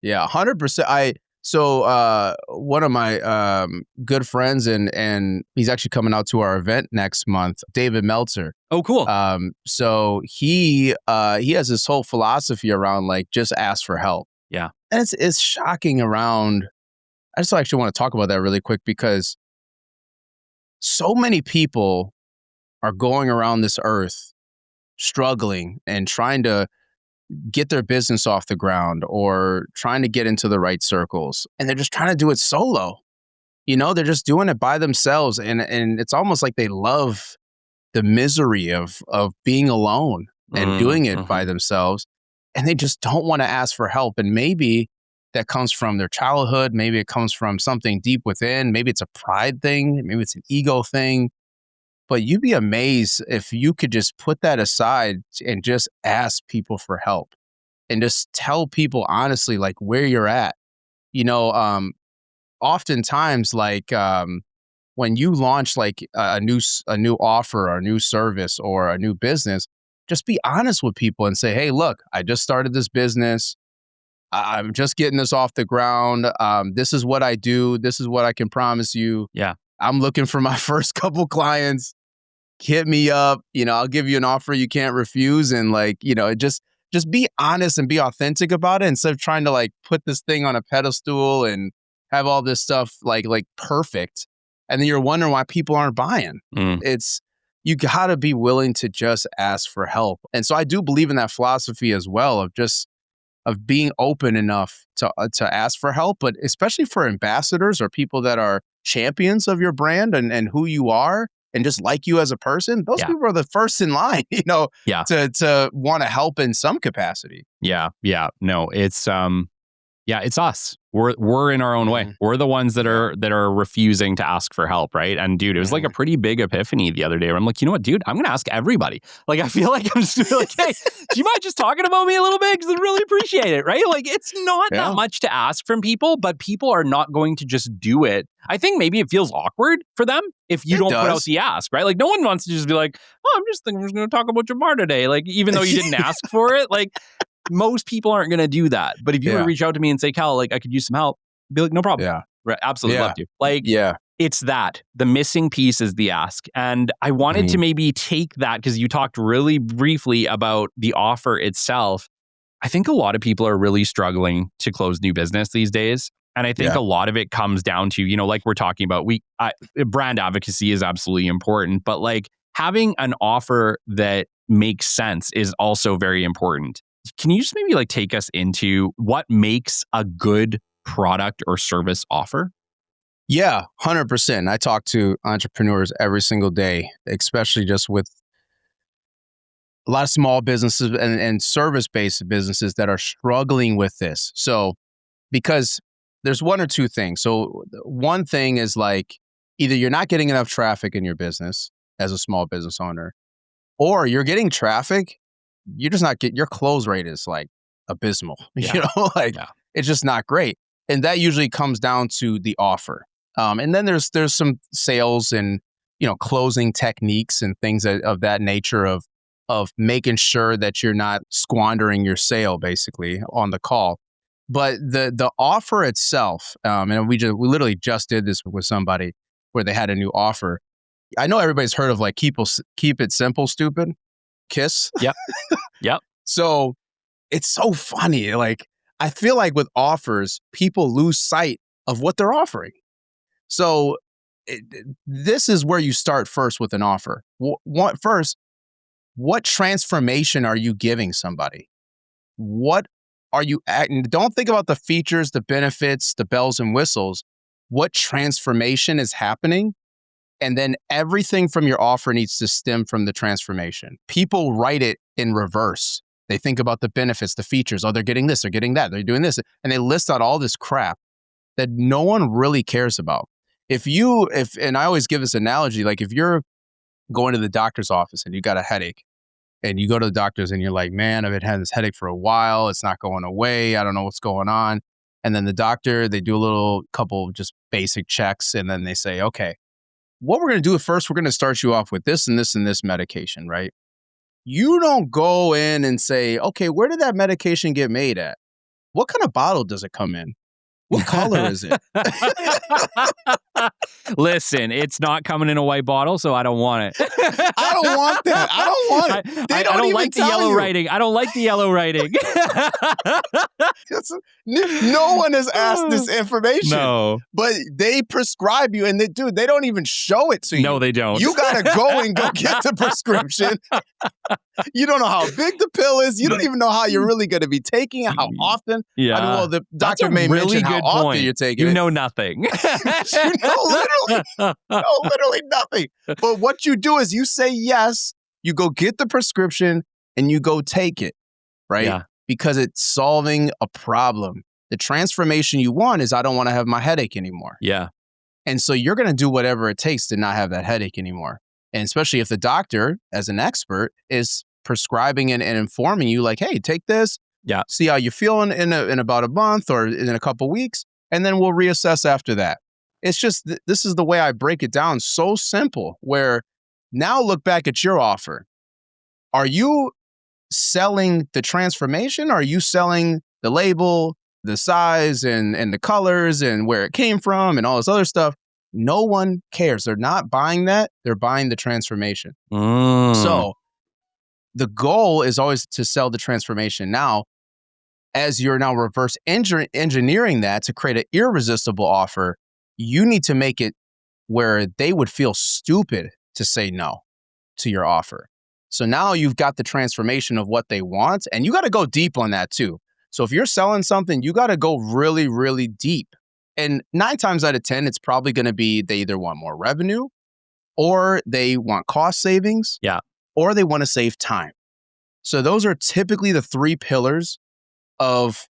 B: Yeah, 100%. So one of my good friends, and he's actually coming out to our event next month, David Meltzer.
A: Oh, cool.
B: So he has this whole philosophy around like just ask for help.
A: Yeah.
B: And it's shocking around. I just actually want to talk about that really quick, because so many people are going around this earth struggling and trying to get their business off the ground or trying to get into the right circles. And they're just trying to do it solo. They're just doing it by themselves. And it's almost like they love the misery of being alone and doing it by themselves. And they just don't want to ask for help. And maybe that comes from their childhood. Maybe it comes from something deep within. Maybe it's a pride thing. Maybe it's an ego thing. But you'd be amazed if you could just put that aside and just ask people for help and just tell people honestly, like, where you're at. Oftentimes, like, when you launch like a new offer or a new service or a new business, just be honest with people and say, hey, look, I just started this business. I'm just getting this off the ground. This is what I do. This is what I can promise you.
A: Yeah.
B: I'm looking for my first couple clients. Hit me up. I'll give you an offer you can't refuse. And just be honest and be authentic about it, instead of trying to like put this thing on a pedestal and have all this stuff like perfect. And then you're wondering why people aren't buying. You got to be willing to just ask for help. And so I do believe in that philosophy as well, of being open enough to ask for help, but especially for ambassadors or people that are champions of your brand and who you are and just like you as a person. Those people are the first in line, to want to help in some capacity.
A: Yeah. Yeah. No, it's us. We're in our own way. We're the ones that are refusing to ask for help, right? And dude, it was like a pretty big epiphany the other day where I'm like, you know what, dude, I'm gonna ask everybody. Like, I feel like I'm just like, hey, do you mind just talking about me a little bit? Because I'd really appreciate it, right? Like, it's not that much to ask from people, but people are not going to just do it. I think maybe it feels awkward for them if you don't put out the ask, right? Like, no one wants to just be like, oh, I'm just going to talk about Jamar today. Like, even though you didn't ask for it, like, most people aren't going to do that. But if you were to reach out to me and say, Cal, like, I could use some help, be like, no problem.
B: Yeah.
A: Right, absolutely love to. Like, it's that. The missing piece is the ask. And I wanted to maybe take that, because you talked really briefly about the offer itself. I think a lot of people are really struggling to close new business these days. And I think a lot of it comes down to, like we're talking about, brand advocacy is absolutely important, but like having an offer that makes sense is also very important. Can you just maybe like take us into what makes a good product or service offer?
B: Yeah, 100%. I talk to entrepreneurs every single day, especially just with a lot of small businesses and service-based businesses that are struggling with this. So, because there's one or two things. So one thing is like, either you're not getting enough traffic in your business as a small business owner, or you're getting traffic, you're just not your close rate is like abysmal. It's just not great. And that usually comes down to the offer. And then there's some sales and, closing techniques and things of that nature of making sure that you're not squandering your sale basically on the call. But the offer itself, and we literally just did this with somebody where they had a new offer. I know everybody's heard of like keep it simple, stupid, KISS.
A: Yep.
B: So it's so funny. Like, I feel like with offers, people lose sight of what they're offering. So this is where you start first with an offer. First, what transformation are you giving somebody? What are you and don't think about the features, the benefits, the bells and whistles. What transformation is happening? And then everything from your offer needs to stem from the transformation. People write it in reverse. They think about the benefits, the features. Oh, they're getting this, they're getting that, they're doing this. And they list out all this crap that no one really cares about. And I always give this analogy, like if you're going to the doctor's office and you got a headache and you go to the doctor's and you're like, man, I've been having this headache for a while. It's not going away. I don't know what's going on. And then the doctor, they do a couple just basic checks. And then they say, okay, what we're going to do first, we're going to start you off with this and this and this medication, right? You don't go in and say, okay, where did that medication get made at? What kind of bottle does it come in? What color is it?
A: Listen, it's not coming in a white bottle, so I don't want it.
B: I don't want that. I don't want it.
A: I don't like the yellow writing. I don't like the yellow writing.
B: No one has asked this information.
A: No.
B: But they prescribe you, and they don't even show it to you.
A: No, they don't.
B: You got to go and go get the prescription. You don't know how big the pill is. You don't even know how you're really going to be taking it, how often.
A: Yeah.
B: I mean, well, the doctor may mention how often you're taking it.
A: You know nothing.
B: You know literally nothing. But what you do is you say yes, you go get the prescription, and you go take it, right?
A: Yeah.
B: Because it's solving a problem. The transformation you want is I don't want to have my headache anymore.
A: Yeah.
B: And so you're going to do whatever it takes to not have that headache anymore. And especially if the doctor, as an expert, is prescribing and informing you like, hey, take this.
A: Yeah.
B: See how you're feeling in about a month or in a couple weeks. And then we'll reassess after that. It's just, this is the way I break it down. So simple, where now look back at your offer. Are you selling the transformation? Or are you selling the label, the size and the colors and where it came from and all this other stuff? No one cares. They're not buying that. They're buying the transformation. So the goal is always to sell the transformation. Now, as you're now reverse engineering that to create an irresistible offer, you need to make it where they would feel stupid to say no to your offer. So now you've got the transformation of what they want, and you got to go deep on that too. So if you're selling something, you got to go really, really deep. And 9 times out of 10, it's probably going to be they either want more revenue or they want cost savings, or they want to save time. So those are typically the 3 pillars of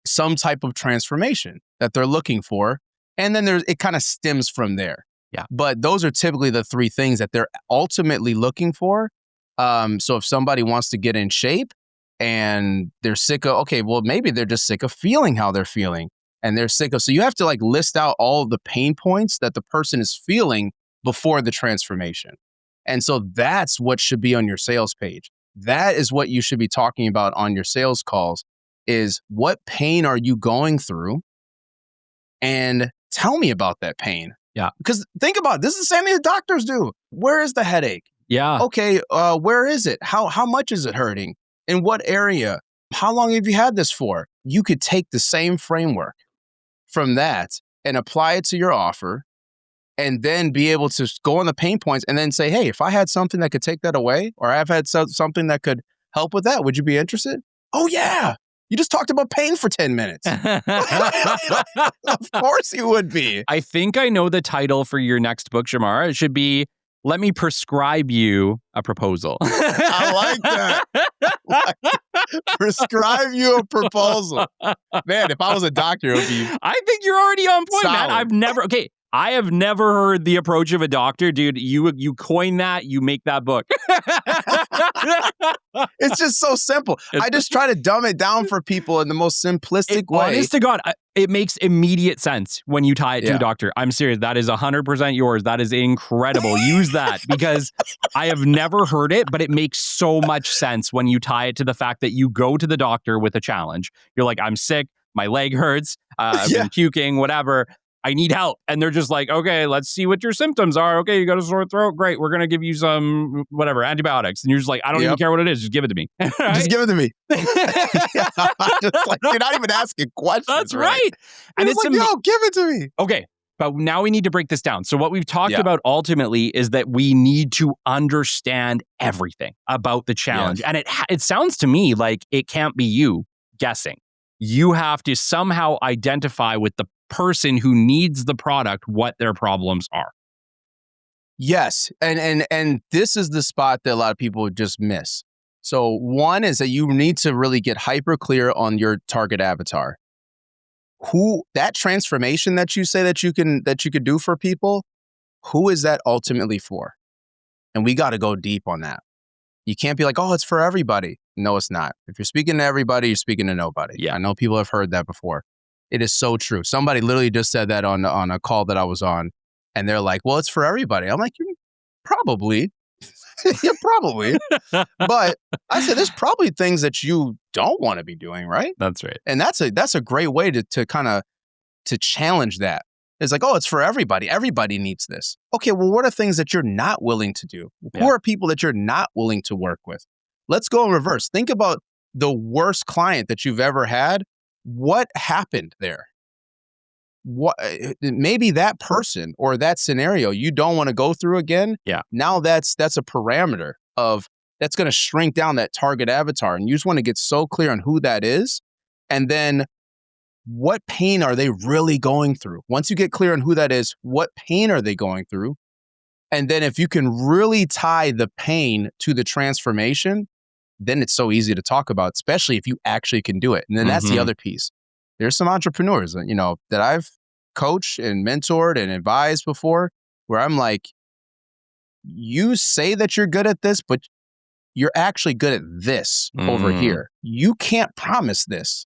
B: some type of transformation that they're looking for. And then it kind of stems from there.
A: Yeah.
B: But those are typically the 3 things that they're ultimately looking for. So if somebody wants to get in shape and they're sick of, okay, well, maybe they're just sick of feeling how they're feeling and they're sick of, so you have to like list out all of the pain points that the person is feeling before the transformation. And so that's what should be on your sales page. That is what you should be talking about on your sales calls is what pain are you going through? And tell me about that pain.
A: Yeah.
B: Because think about it. This is the same thing the doctors do. Where is the headache?
A: Yeah.
B: Okay, where is it? How much is it hurting? In what area? How long have you had this for? You could take the same framework from that and apply it to your offer and then be able to go on the pain points and then say, hey, if I had something that could take that away or I've had something that could help with that, would you be interested? Oh, yeah. You just talked about pain for 10 minutes. Of course you would be.
A: I think I know the title for your next book, Jamar. It should be, Let Me Prescribe You a Proposal.
B: I like that. Prescribe you a proposal. Man, if I was a doctor, it would be
A: I think you're already on point,
B: solid.
A: man. I have never heard the approach of a doctor. Dude, you coin that, you make that book.
B: It's just so simple. I just try to dumb it down for people in the most simplistic way.
A: Honest to God, it makes immediate sense when you tie it to a doctor. I'm serious. That is 100% yours. That is incredible. Use that because I have never heard it, but it makes so much sense when you tie it to the fact that you go to the doctor with a challenge. You're like, I'm sick. My leg hurts. I've been puking, whatever. I need help. And they're just like, okay, let's see what your symptoms are. Okay, you got a sore throat. Great. We're going to give you some, whatever, antibiotics. And you're just like, I don't even care what it is. Just give it to me. Right?
B: Just give it to me. Just like, you're not even asking questions.
A: That's right.
B: And it's like, yo, give it to me.
A: Okay. But now we need to break this down. So what we've talked
B: Yeah.
A: about ultimately is that we need to understand everything about the challenge.
B: Yes.
A: And it sounds to me like it can't be you guessing. You have to somehow identify with the person who needs the product what their problems are.
B: Yes. And this is the spot that a lot of people just miss. So one is that you need to really get hyper clear on your target avatar. Who that transformation that you say that you could do for people, who is that ultimately for? And we got to go deep on that. You can't be like, oh, it's for everybody. No, it's not. If you're speaking to everybody, you're speaking to nobody.
A: Yeah.
B: I know people have heard that before. It is so true. Somebody literally just said that on a call that I was on, and they're like, well, it's for everybody. I'm like, probably. Yeah, probably. But I said, there's probably things that you don't want to be doing, right?
A: That's right.
B: And that's a great way to kind of to challenge that. It's like, oh, it's for everybody. Everybody needs this. Okay, well, what are things that you're not willing to do?
A: Yeah.
B: Who are people that you're not willing to work with? Let's go in reverse. Think about the worst client that you've ever had. What happened there? What maybe that person or that scenario you don't want to go through again.
A: Yeah.
B: Now that's a parameter of that's going to shrink down that target avatar, and you just want to get so clear on who that is, and then what pain are they really going through? Once you get clear on who that is, what pain are they going through? And then if you can really tie the pain to the transformation, then it's so easy to talk about, especially if you actually can do it. And then that's the other piece. There's some entrepreneurs, that I've coached and mentored and advised before where I'm like, you say that you're good at this, but you're actually good at this over here. You can't promise this.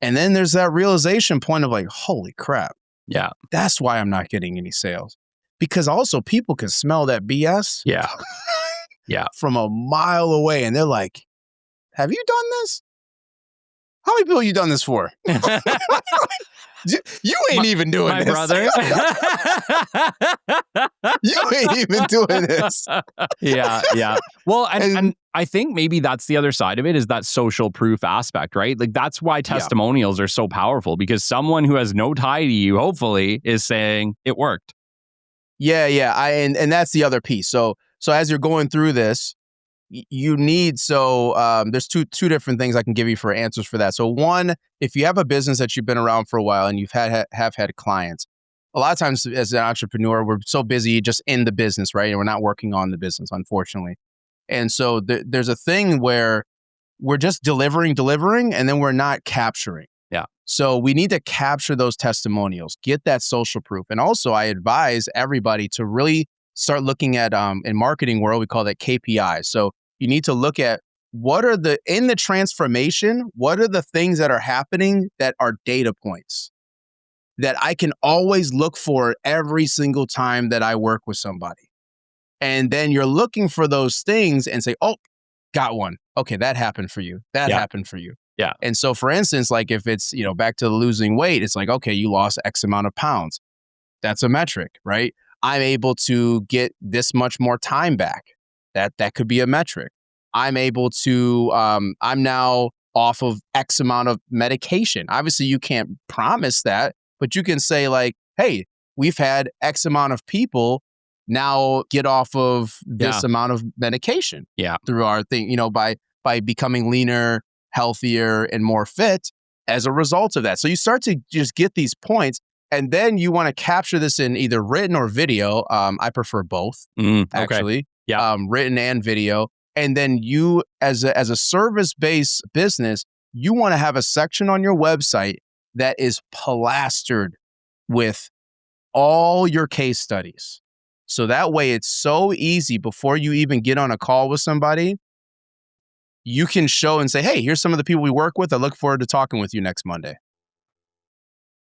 B: And then there's that realization point of like, holy crap.
A: Yeah.
B: That's why I'm not getting any sales. Because also people can smell that BS from a mile away. And they're like, have you done this? How many people have you done this for? You ain't even doing
A: my
B: this.
A: brother.
B: You ain't even doing this.
A: Yeah. Well, and I think maybe that's the other side of it, is that social proof aspect, right? Like that's why testimonials are so powerful, because someone who has no tie to you, hopefully, is saying it worked.
B: Yeah. And that's the other piece. So as you're going through this, you need, there's two different things I can give you for answers for that. So one, if you have a business that you've been around for a while and you've have had clients, a lot of times as an entrepreneur, we're so busy just in the business, right? And we're not working on the business, unfortunately. And so there's a thing where we're just delivering, and then we're not capturing.
A: Yeah.
B: So we need to capture those testimonials, get that social proof. And also I advise everybody to really start looking at, in marketing world, we call that KPIs. So you need to look at in the transformation, what are the things that are happening that are data points that I can always look for every single time that I work with somebody. And then you're looking for those things and say, oh, got one. Okay, that happened for you. That happened for you.
A: Yeah.
B: And so for instance, like if it's, back to the losing weight, it's like, okay, you lost X amount of pounds. That's a metric, right? I'm able to get this much more time back. That could be a metric. I'm able to, I'm now off of X amount of medication. Obviously, you can't promise that, but you can say like, hey, we've had X amount of people now get off of this amount of medication through our thing, by becoming leaner, healthier, and more fit as a result of that. So you start to just get these points. And then you want to capture this in either written or video. I prefer both, actually. Yeah. Written and video. And then you, as a service-based business, you want to have a section on your website that is plastered with all your case studies. So that way it's so easy before you even get on a call with somebody, you can show and say, hey, here's some of the people we work with. I look forward to talking with you next Monday.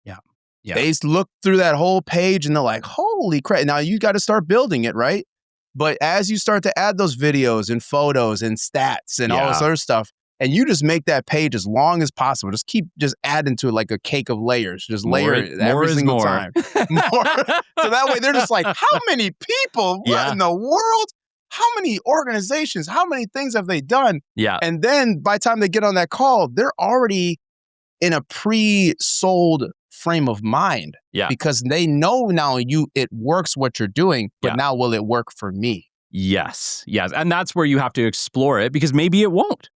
B: Yeah. They look through that whole page and they're like, holy crap. Now you got to start building it, right? But as you start to add those videos and photos and stats and all this other stuff, and you just make that page as long as possible, just keep adding to it like a cake of layers. Just layer it every single time. More. So that way they're just like, how many people? What in the world? How many organizations? How many things have they done? Yeah. And then by the time they get on that call, they're already in a pre-sold frame of mind.
A: Yeah.
B: Because they know now it works what you're doing, but
A: Yeah.
B: now will it work for me?
A: Yes. And that's where you have to explore it, because maybe it won't.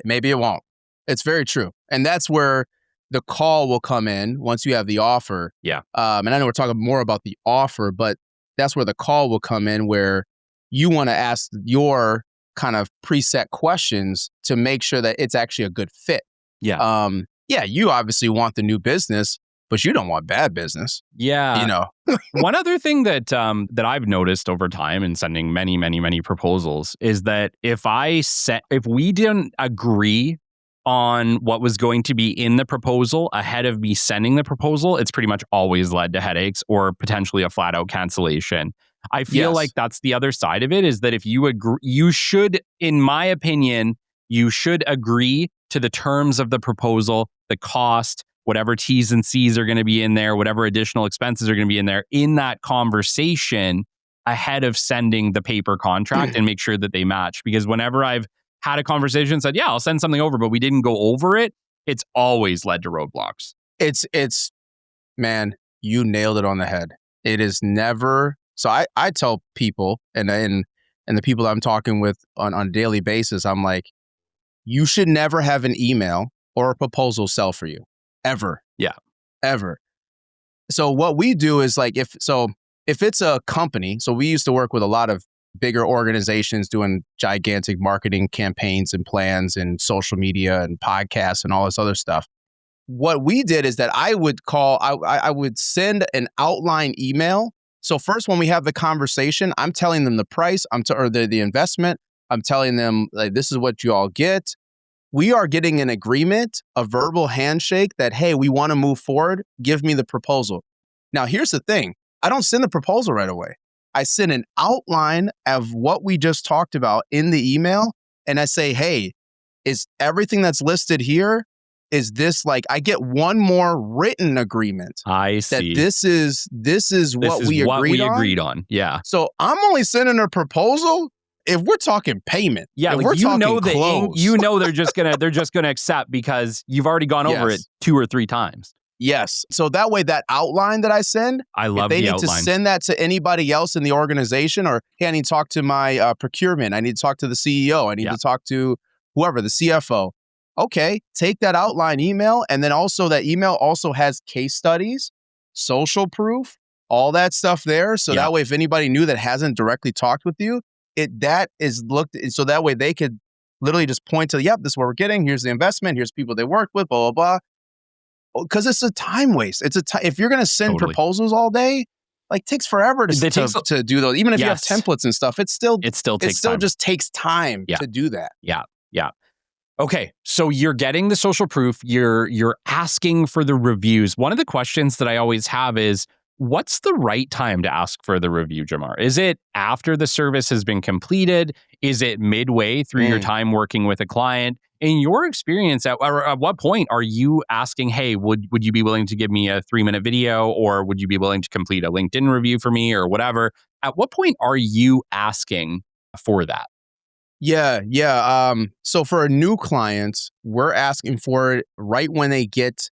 B: Maybe it won't. It's very true. And that's where the call will come in once you have the offer.
A: Yeah.
B: And I know we're talking more about the offer, but that's where the call will come in, where you want to ask your kind of preset questions to make sure that it's actually a good fit.
A: Yeah.
B: You obviously want the new business, but you don't want bad business.
A: Yeah.
B: You know.
A: One other thing that I've noticed over time in sending many proposals is that if we didn't agree on what was going to be in the proposal ahead of me sending the proposal, it's pretty much always led to headaches or potentially a flat out cancellation. I feel like that's the other side of it, is that if you agree, you should, in my opinion, you should agree to the terms of the proposal, the cost, whatever T's and C's are going to be in there, whatever additional expenses are going to be in there, in that conversation ahead of sending the paper contract and make sure that they match. Because whenever I've had a conversation and said, yeah, I'll send something over, but we didn't go over it, it's always led to roadblocks.
B: It's man, you nailed it on the head. It is never. So I tell people and the people that I'm talking with on a daily basis, I'm like, you should never have an email or a proposal sell for you. Ever.
A: Yeah.
B: Ever. So what we do is like, if it's a company, so we used to work with a lot of bigger organizations doing gigantic marketing campaigns and plans and social media and podcasts and all this other stuff. What we did is that I would send an outline email. So first, when we have the conversation, I'm telling them the price, or the investment. I'm telling them, like, this is what you all get. We are getting an agreement, a verbal handshake that, hey, we want to move forward. Give me the proposal. Now, here's the thing. I don't send the proposal right away. I send an outline of what we just talked about in the email. And I say, hey, is everything that's listed here, is this like, I get one more written agreement.
A: I see.
B: That this is what we agreed on.
A: Yeah.
B: So I'm only sending a proposal if we're talking payment.
A: Yeah,
B: if
A: like,
B: we're talking close.
A: they're just gonna accept because you've already gone over it 2 or 3 times.
B: Yes. So that way, that outline that I send,
A: I love
B: if they
A: the
B: need
A: outline.
B: to send that to anybody else in the organization, or hey, I need to talk to my procurement, I need to talk to the CEO, I need to talk to whoever, the CFO. Okay, take that outline email, and then also that email also has case studies, social proof, all that stuff there. So that way, if anybody new that hasn't directly talked with you, that is looked, so that way they could literally just point to, yep, this is what we're getting. Here's the investment. Here's people they work with, blah, blah, blah. Because it's a time waste. If you're going to send proposals all day, like, takes forever to do those. Even if you have templates and stuff, it still just takes time to do that.
A: Yeah. Okay, so you're getting the social proof. You're asking for the reviews. One of the questions that I always have is, what's the right time to ask for the review, Jamar? Is it after the service has been completed? Is it midway through your time working with a client? In your experience, at what point are you asking, hey, would you be willing to give me a 3-minute video, or would you be willing to complete a LinkedIn review for me, or whatever? At what point are you asking for that?
B: Yeah. So for a new client, we're asking for it right when they get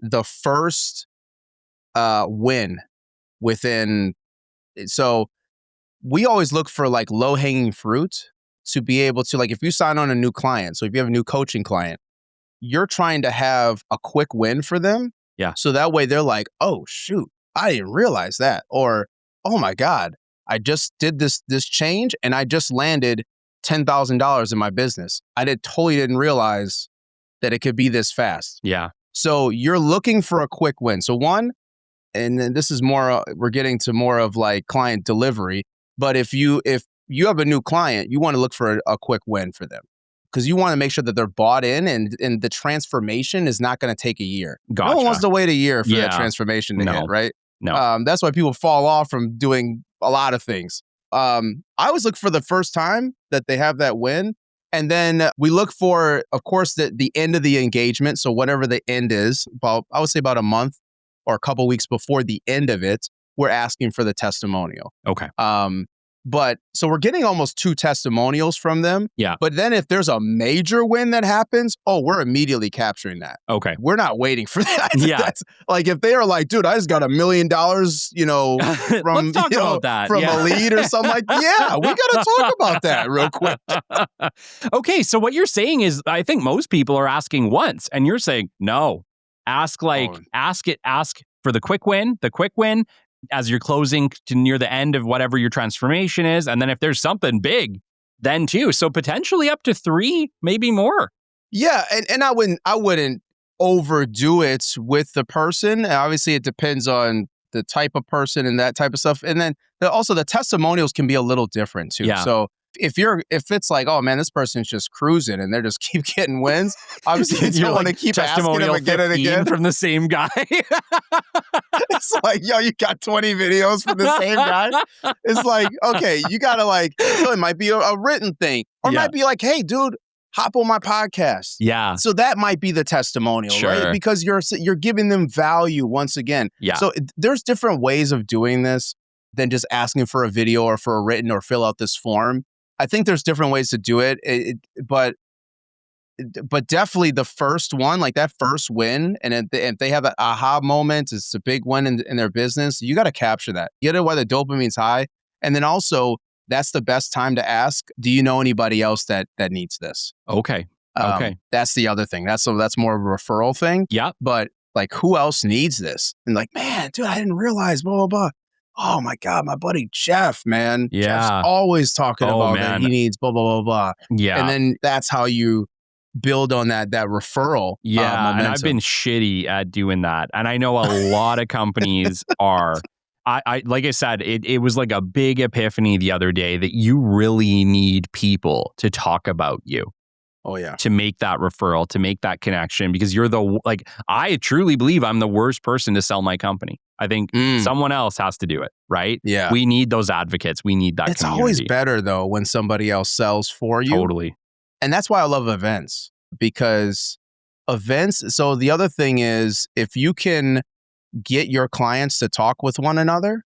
B: the first win within. So we always look for like low hanging fruit to be able to, like, if you sign on a new client, so if you have a new coaching client, you're trying to have a quick win for them.
A: Yeah.
B: So that way they're like, oh shoot, I didn't realize that. Or, oh my God, I just did this change and I just landed $10,000 in my business. I totally didn't realize that it could be this fast.
A: Yeah.
B: So you're looking for a quick win. So one, and then this is more, we're getting to more of like client delivery. But if you have a new client, you want to look for a quick win for them, because you want to make sure that they're bought in, and the transformation is not going to take a year.
A: Gotcha.
B: No one wants to wait a year for that transformation to hit, right?
A: No.
B: That's why people fall off from doing a lot of things. I always look for the first time that they have that win. And then we look for, of course, the end of the engagement. So whatever the end is, I would say about a month or a couple weeks before the end of it, we're asking for the testimonial.
A: Okay.
B: But so we're getting almost 2 testimonials from them.
A: Yeah.
B: But then if there's a major win that happens, we're immediately capturing that.
A: Okay.
B: We're not waiting for that.
A: Yeah.
B: That's, like if they are like, dude, I just got $1 million, from,
A: Let's talk about that.
B: from a lead or something like that. Yeah, we got to talk about that real quick.
A: Okay. So what you're saying is, I think most people are asking once, and you're saying, no, ask for the quick win as you're closing to near the end of whatever your transformation is. And then if there's something big, then 2. So potentially up to 3, maybe more.
B: Yeah. And I wouldn't overdo it with the person. And obviously it depends on the type of person and that type of stuff. And then also the testimonials can be a little different too.
A: Yeah.
B: So if it's like, oh man, this person's just cruising and they're just keep getting wins, obviously you don't want to keep asking them again and again
A: from the same guy.
B: It's like, yo, you got 20 videos from the same guy. It's like, okay, you gotta so it might be a written thing, or it might be like, hey, dude, hop on my podcast.
A: Yeah.
B: So that might be the testimonial,
A: Sure.
B: right? Because you're giving them value once again.
A: Yeah.
B: So there's different ways of doing this than just asking for a video or for a written or fill out this form. I think there's different ways to do it, but definitely the first one, like that first win, and if they have an aha moment, it's a big win in their business, you got to capture that. Get it while the dopamine's high. And then also, that's the best time to ask, do you know anybody else that needs this?
A: Okay.
B: That's the other thing. That's more of a referral thing.
A: Yeah.
B: But like, who else needs this? And like, man, dude, I didn't realize, blah, blah, blah. Oh my God, my buddy Jeff, man.
A: Yeah.
B: Jeff's always talking about that he needs blah, blah, blah, blah.
A: Yeah.
B: And then that's how you build on that referral.
A: Yeah.
B: Momentum.
A: And I've been shitty at doing that. And I know a lot of companies are. I like I said, it was like a big epiphany the other day that you really need people to talk about you.
B: Oh yeah.
A: To make that referral, to make that connection, because you're I truly believe I'm the worst person to sell my company. I think someone else has to do it, right?
B: Yeah.
A: We need those advocates. We need that
B: It's
A: community.
B: always better though when somebody else sells for you.
A: Totally.
B: And that's why I love events, because so the other thing is, if you can get your clients to talk with one another,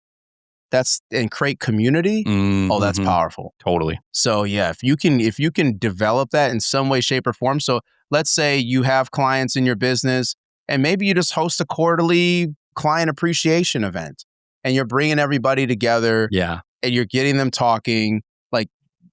B: and create community, that's powerful.
A: Totally.
B: So yeah, if you can develop that in some way, shape, or form. So let's say you have clients in your business and maybe you just host a quarterly client appreciation event and you're bringing everybody together.
A: Yeah.
B: And you're getting them talking. Like,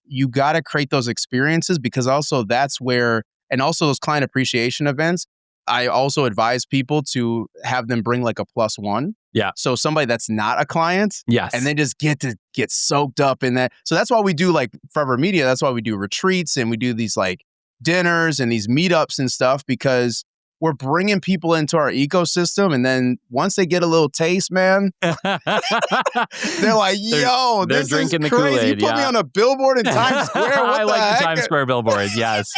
B: you got to create those experiences, because also that's where, and also those client appreciation events, I also advise people to have them bring like a +1.
A: Yeah.
B: So somebody that's not a client.
A: Yes.
B: And they just get soaked up in that. So that's why we do like Foureva Media. That's why we do retreats and we do these like dinners and these meetups and stuff, because we're bringing people into our ecosystem. And then once they get a little taste, man, they're like, yo,
A: they're
B: this
A: drinking
B: is
A: the
B: crazy.
A: Kool-Aid,
B: You put me on a billboard in Times Square. What
A: I
B: the
A: like
B: heck?
A: the Times Square billboard. Yes.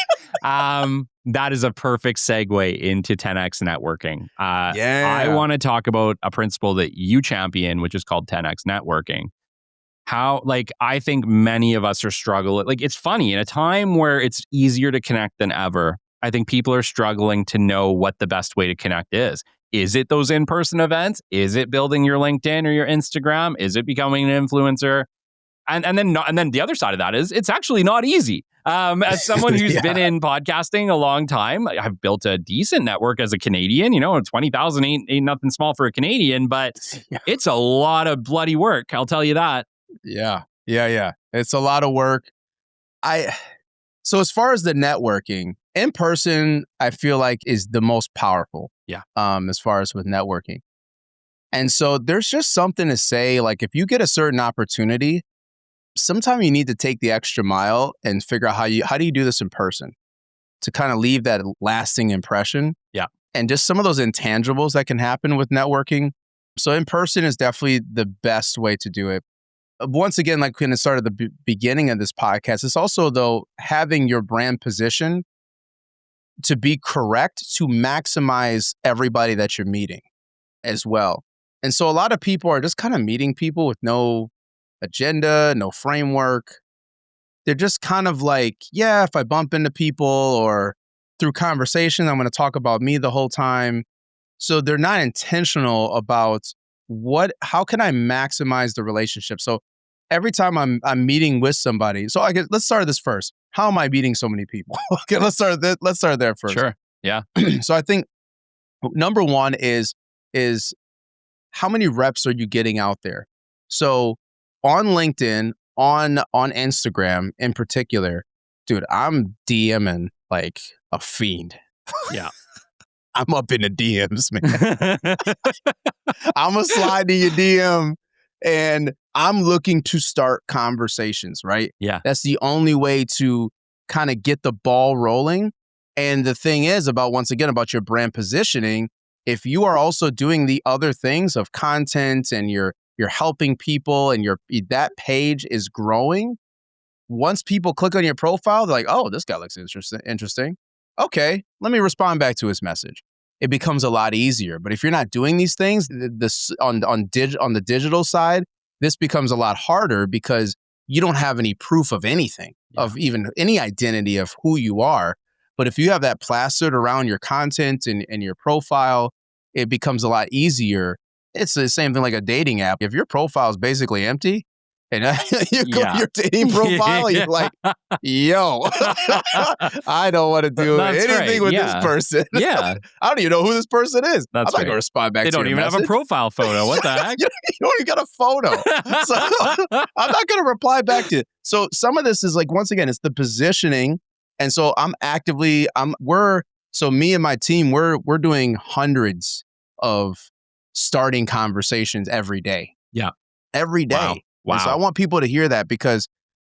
A: That is a perfect segue into 10X networking. I want to talk about a principle that you champion, which is called 10X networking. How, I think many of us are struggling. It's funny, in a time where it's easier to connect than ever, I think people are struggling to know what the best way to connect is. Is it those in-person events? Is it building your LinkedIn or your Instagram? Is it becoming an influencer? And then the other side of that is it's actually not easy. As someone who's been in podcasting a long time, I've built a decent network as a Canadian. 20,000 ain't nothing small for a Canadian, but it's a lot of bloody work. I'll tell you that. Yeah.
B: It's a lot of work. So as far as the networking, in person, I feel like is the most powerful.
A: Yeah.
B: As far as with networking. And so there's just something to say, like, if you get a certain opportunity, sometimes you need to take the extra mile and figure out how do you do this in person to kind of leave that lasting impression.
A: Yeah.
B: And just some of those intangibles that can happen with networking. So in person is definitely the best way to do it. Once again, like when it started at the beginning of this podcast, it's also, though, having your brand position to be correct to maximize everybody that you're meeting as well. And so a lot of people are just kind of meeting people with no agenda, no framework. They're just kind of like, yeah, if I bump into people or through conversation, I'm going to talk about me the whole time. So they're not intentional about how can I maximize the relationship? So every time I'm meeting with somebody. So I guess let's start this first. How am I meeting so many people? Okay, let's start there first.
A: Sure. Yeah.
B: So I think number one is how many reps are you getting out there? So on LinkedIn, on Instagram in particular, dude, I'm DMing like a fiend.
A: Yeah.
B: I'm up in the DMs, man. I'm gonna slide to your DM and I'm looking to start conversations, right?
A: Yeah.
B: That's the only way to kind of get the ball rolling. And the thing is once again, about your brand positioning, if you are also doing the other things of content and you're helping people and that page is growing, once people click on your profile, they're like, oh, this guy looks interesting. Okay, let me respond back to his message. It becomes a lot easier. But if you're not doing these things, this on the digital side, this becomes a lot harder because you don't have any proof of anything, of even any identity of who you are. But if you have that plastered around your content and your profile, it becomes a lot easier. It's the same thing like a dating app. If your profile is basically empty, and you go to your dating profile, and you're like, yo, I don't want to do anything with this person.
A: Yeah.
B: I don't even know who this person is.
A: That's
B: I'm not going to respond back to your
A: They don't even
B: message.
A: have a profile photo. What the heck?
B: You don't even got a photo. So I'm not going to reply back to it. So some of this is like, once again, it's the positioning. And so me and my team, we're doing hundreds of starting conversations every day.
A: Yeah.
B: Every day.
A: Wow.
B: And so I want people to hear that, because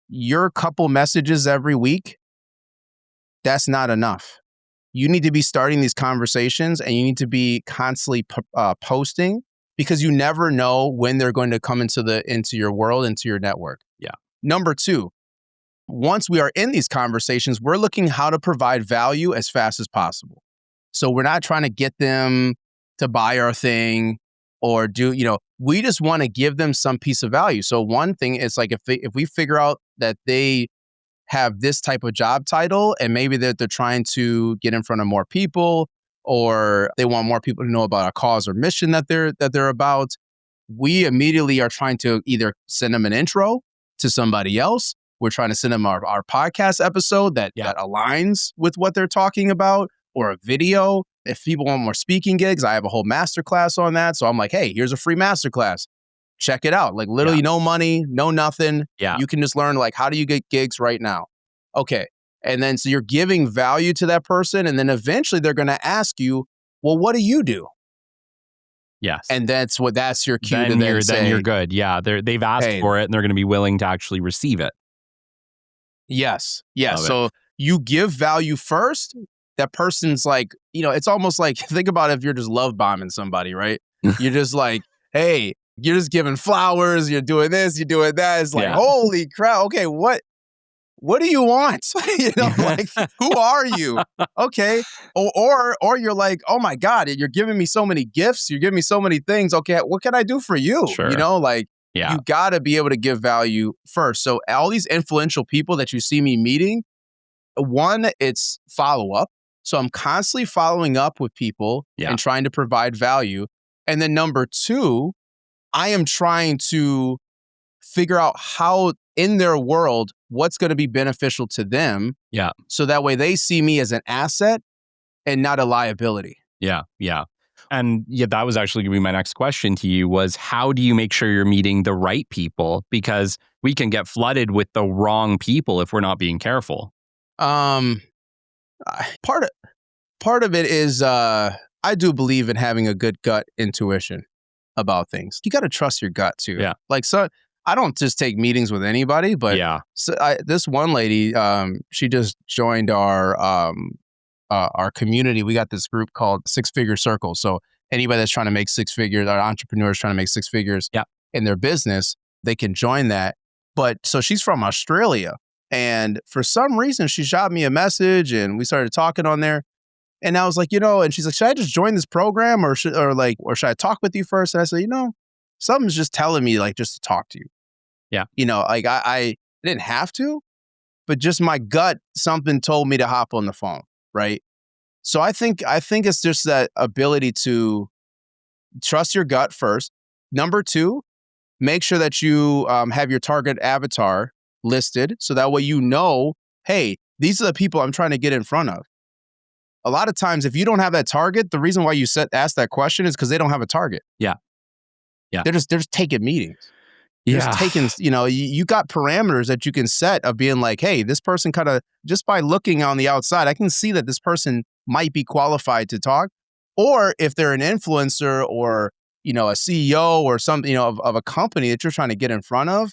B: your couple messages every week, that's not enough. You need to be starting these conversations, and you need to be constantly posting, because you never know when they're going to come into your world, into your network.
A: Yeah.
B: Number two, once we are in these conversations, we're looking how to provide value as fast as possible. So we're not trying to get them to buy our thing or we just want to give them some piece of value. So one thing is like, if we figure out that they have this type of job title, and maybe they're trying to get in front of more people, or they want more people to know about a cause or mission that they're about, we immediately are trying to either send them an intro to somebody else. We're trying to send them our podcast episode that aligns with what they're talking about, or a video. If people want more speaking gigs, I have a whole masterclass on that. So I'm like, hey, here's a free masterclass. Check it out. Like literally no money, no nothing.
A: Yeah.
B: You can just learn like, how do you get gigs right now? Okay. And then so you're giving value to that person. And then eventually they're going to ask you, well, what do you do?
A: Yes.
B: And that's your cue
A: then
B: to
A: then you're good. Yeah. They've asked for it, and they're going to be willing to actually receive it.
B: Yes. Yes.
A: Love
B: So you give value first. That person's like, it's almost like, think about if you're just love bombing somebody, right? You're just like, hey, you're just giving flowers, you're doing this, you're doing that. It's like, holy crap. Okay, what do you want? Like, who are you? Okay. Or you're like, oh my God, you're giving me so many gifts, you're giving me so many things. Okay, what can I do for you?
A: Sure.
B: You got to be able to give value first. So all these influential people that you see me meeting, one, it's follow-up. So I'm constantly following up with people and trying to provide value. And then number two, I am trying to figure out how in their world, what's going to be beneficial to them.
A: Yeah.
B: So that way they see me as an asset and not a liability.
A: Yeah. Yeah. And that was actually going to be my next question to you, was how do you make sure you're meeting the right people? Because we can get flooded with the wrong people if we're not being careful.
B: Part of it is I do believe in having a good gut intuition about things. You got to trust your gut too.
A: Yeah.
B: Like, so I don't just take meetings with anybody, but this one lady, she just joined our community. We got this group called 6 Figure Circle. So anybody that's trying to make 6 figures, our entrepreneurs trying to make 6 figures in their business, they can join that. But so she's from Australia. And for some reason, she shot me a message and we started talking on there. And I was like, and she's like, should I just join this program or should I talk with you first? And I said, something's just telling me like just to talk to you.
A: Yeah.
B: Like I didn't have to, but just my gut, something told me to hop on the phone. Right. So I think it's just that ability to trust your gut first. Number two, make sure that you have your target avatar listed. So that way, hey, these are the people I'm trying to get in front of. A lot of times, if you don't have that target, the reason why you ask that question is because they don't have a target.
A: Yeah.
B: They're just taking meetings.
A: Yeah.
B: Just taking, you got parameters that you can set of being like, hey, this person kind of, just by looking on the outside, I can see that this person might be qualified to talk. Or if they're an influencer or, a CEO or something, of a company that you're trying to get in front of,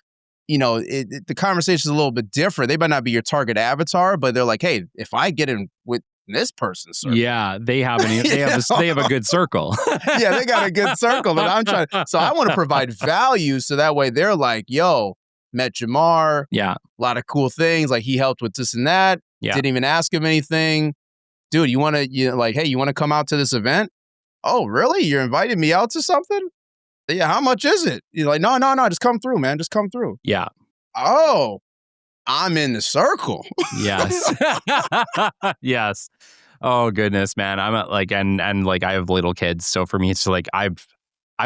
B: the conversation is a little bit different. They might not be your target avatar, but they're like, hey, if I get in with this person's circle.
A: Yeah, they have a good circle.
B: Yeah, they got a good circle, but so I want to provide value so that way they're like, yo, met Jamar.
A: Yeah.
B: A lot of cool things. Like he helped with this and that.
A: Yeah.
B: Didn't even ask him anything. Dude, you want to come out to this event? Oh, really? You're inviting me out to something? Yeah, how much is it? You're like, no, just come through, man. Just come through.
A: Yeah.
B: Oh, I'm in the circle.
A: Yes. Yes. Oh goodness, man. I'm and I have little kids. So for me, it's like, I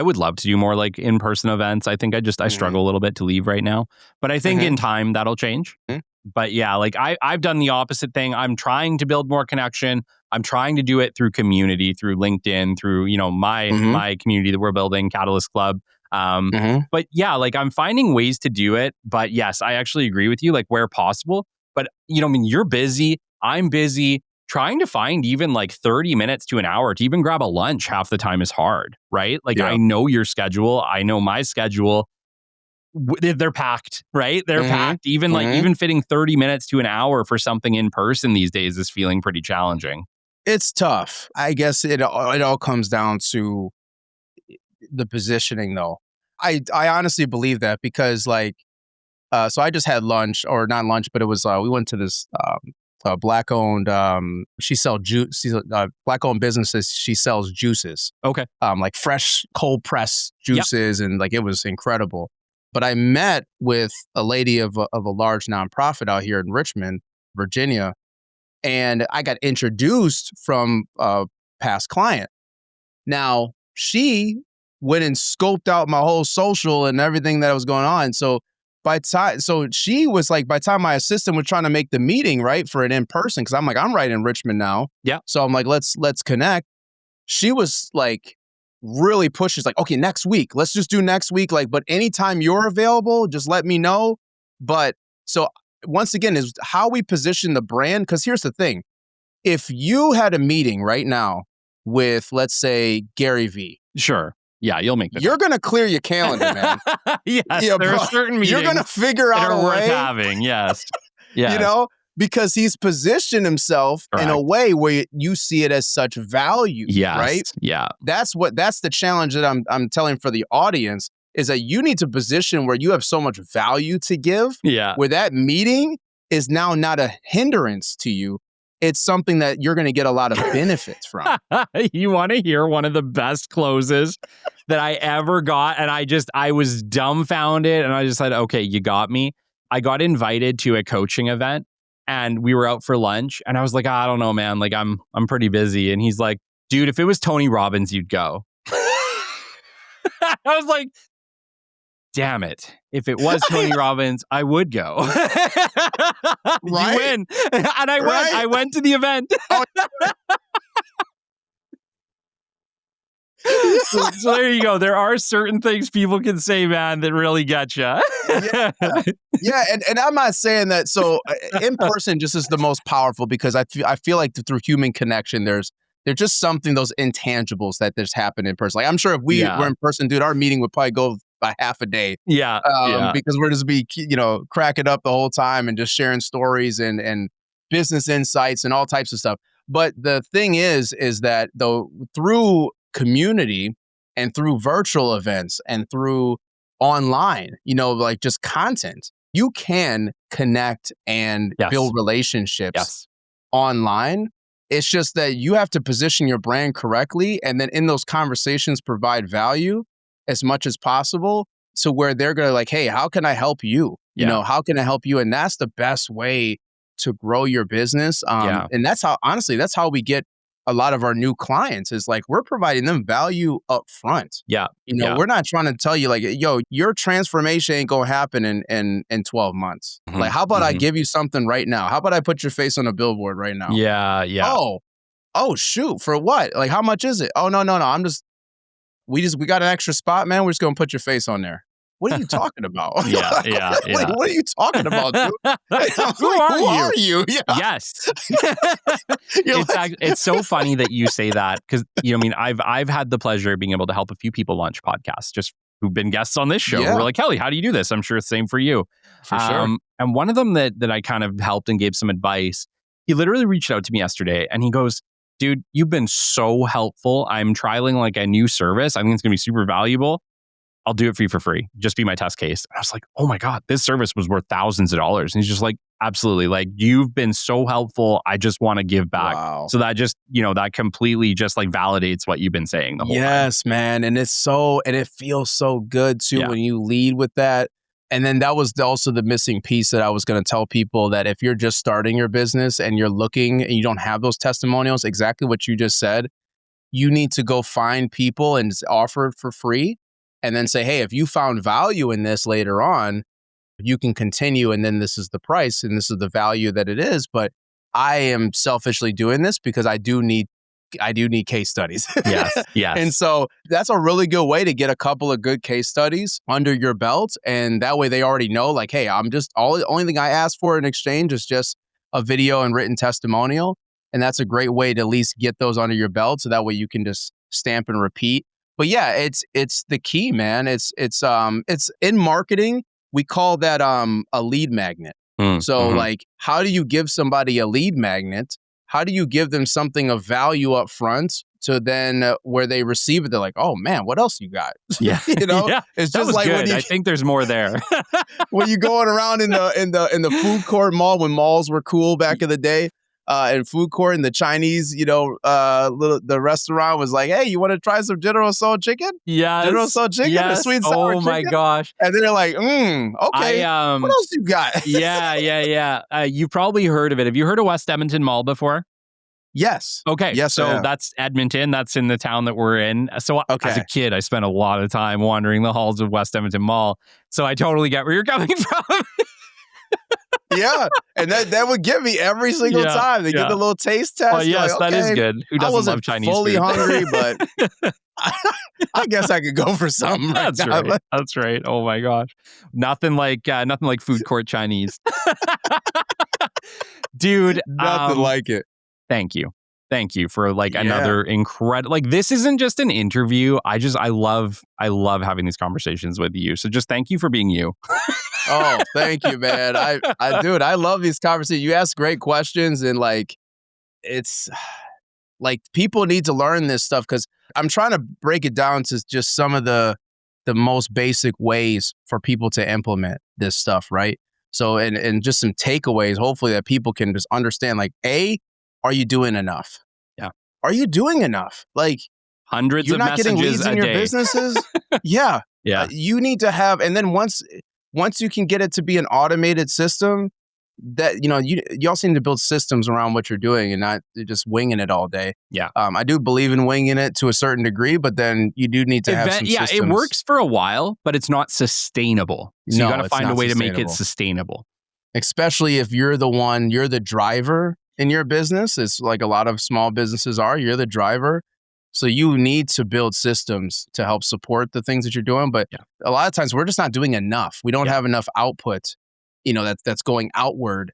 A: would love to do more like in-person events. I think I struggle a little bit to leave right now, but I think in time that'll change. But yeah, like I've done the opposite thing. I'm trying to build more connection. I'm trying to do it through community, through LinkedIn, through, my community that we're building, Catalyst Club. But yeah, like I'm finding ways to do it. But yes, I actually agree with you, like where possible. But you're busy. I'm busy. Trying to find even like 30 minutes to an hour to even grab a lunch half the time is hard, right? Like I know your schedule. I know my schedule. They're packed, right? They're packed. Even fitting 30 minutes to an hour for something in person these days is feeling pretty challenging.
B: It's tough. I guess it all comes down to the positioning, though. I honestly believe that because so I just had lunch, or not lunch, but it was we went to this black-owned. She sells juice. Black-owned businesses. She sells juices.
A: Okay.
B: Like fresh, cold pressed juices, and like it was incredible. But I met with a lady of a large nonprofit out here in Richmond, Virginia, and I got introduced from a past client. Now she went and scoped out my whole social and everything that was going on. So she was like, by the time my assistant was trying to make the meeting, right, for an in-person, because I'm like, I'm right in Richmond now.
A: Yeah.
B: So I'm like, let's connect. She was like really pushes, like, okay, next week, let's just do next week. Like, but anytime you're available, just let me know. But so once again, is how we position the brand. Because here's the thing. If you had a meeting right now with, let's say, Gary Vee.
A: Sure. Yeah, you'll make the
B: You're going to clear your calendar, man.
A: Yes, there are certain meetings
B: you're going to figure out a way.
A: Worth having, yes. Yes.
B: Because he's positioned himself in a way where you see it as such value, right?
A: Yeah.
B: That's the challenge that I'm telling for the audience is that you need to position where you have so much value to give.
A: Yeah.
B: Where that meeting is now not a hindrance to you. It's something that you're going to get a lot of benefits from.
A: You want to hear one of the best closes that I ever got? And I was dumbfounded and I just said, okay, you got me. I got invited to a coaching event and we were out for lunch and I was like, I don't know, man. Like I'm pretty busy. And he's like, dude, if it was Tony Robbins, you'd go. I was like, damn it. If it was Tony Robbins, I would go.
B: Right?
A: You win. And I went. I went to the event. So there you go. There are certain things people can say, man, that really get you.
B: Yeah. And I'm not saying that. So in person just is the most powerful because I feel like through human connection, there's just something, those intangibles that just happen in person. Like I'm sure if we were in person, dude, our meeting would probably go by half a day.
A: Yeah.
B: Because we're just cracking up the whole time and just sharing stories and business insights and all types of stuff. But the thing is that though through community and through virtual events and through online, like just content, you can connect and build relationships online. It's just that you have to position your brand correctly and then in those conversations provide value as much as possible to where they're going to like, hey, how can I help you? How can I help you? And that's the best way to grow your business. And that's how we get a lot of our new clients is like, we're providing them value up front.
A: Yeah.
B: We're not trying to tell you like, yo, your transformation ain't going to happen in 12 months.
A: Mhm.
B: Like, how about I give you something right now? How about I put your face on a billboard right now?
A: Yeah.
B: Oh, shoot. For what? Like, how much is it? Oh, no. We got an extra spot, man. We're just going to put your face on there. What are you talking about?
A: Yeah.
B: What are you talking about, dude?
A: Who are
B: you? Yeah.
A: Yes. It's so funny that you say that because, I've had the pleasure of being able to help a few people launch podcasts just who've been guests on this show.
B: Yeah.
A: We're like, Kelly, how do you do this? I'm sure it's the same for you.
B: For sure.
A: And one of them that I kind of helped and gave some advice, he literally reached out to me yesterday and he goes, dude, you've been so helpful. I'm trialing like a new service. I think it's going to be super valuable. I'll do it for you for free. Just be my test case. And I was like, oh my God, this service was worth thousands of dollars. And he's just like, absolutely. Like, you've been so helpful. I just want to give back.
B: Wow.
A: So that just, that completely just like validates what you've been saying the whole time.
B: Yes, man. And it feels so good too when you lead with that. And then that was also the missing piece that I was going to tell people, that if you're just starting your business and you're looking and you don't have those testimonials, exactly what you just said, you need to go find people and offer it for free. And then say, hey, if you found value in this later on, you can continue. And then this is the price and this is the value that it is. But I am selfishly doing this because I do need case studies.
A: Yes.
B: And so that's a really good way to get a couple of good case studies under your belt. And that way they already know, like, hey, the only thing I ask for in exchange is just a video and written testimonial. And that's a great way to at least get those under your belt. So that way you can just stamp and repeat. But yeah, it's the key, man. It's in marketing, we call that a lead magnet. So like, how do you give somebody a lead magnet? How do you give them something of value up front? So then where they receive it, they're like, oh man, what else you got?
A: Yeah.
B: It's just like
A: good. I think there's more there.
B: When you going around in the food court mall, when malls were cool back in the day. In food court, and the Chinese, the restaurant was like, hey, you want to try some General Tso chicken?
A: Yes.
B: General Tso chicken, the sweet and sour chicken?
A: Oh my gosh.
B: And then they're like, okay, what else you got?
A: Yeah. You've probably heard of it. Have you heard of West Edmonton Mall before?
B: Yes.
A: Okay.
B: Yes,
A: so that's Edmonton. That's in the town that we're in. So as a kid, I spent a lot of time wandering the halls of West Edmonton Mall. So I totally get where you're coming from.
B: Yeah, and that would get me every single time. They get the little taste test.
A: Oh, yes,
B: like,
A: that is good. Who doesn't love Chinese
B: fully
A: food?
B: Hungry, but I guess I could go for something.
A: That's
B: right.
A: Right. That's right. Oh my gosh, nothing like food court Chinese, dude.
B: Nothing like it.
A: Thank you for another incredible. Like, this isn't just an interview. I love having these conversations with you. So just thank you for being you.
B: Oh, thank you, man. I love these conversations. You ask great questions, and it's like people need to learn this stuff, because I'm trying to break it down to just some of the most basic ways for people to implement this stuff, right? So, and just some takeaways, hopefully, that people can just understand, like, are you doing enough?
A: Yeah.
B: Are you doing enough? Like,
A: hundreds of messages a day.
B: You're not getting leads in your businesses? Yeah. You need to have, and then once you can get it to be an automated system, that, y'all seem to build systems around what you're doing and not just winging it all day.
A: Yeah.
B: I do believe in winging it to a certain degree, but then you do need to have some systems.
A: It works for a while, but it's not sustainable. So you got to find a way to make it sustainable.
B: Especially if you're the driver in your business. It's like a lot of small businesses are. You're the driver. So you need to build systems to help support the things that you're doing. But a lot of times we're just not doing enough. We don't have enough output, that's going outward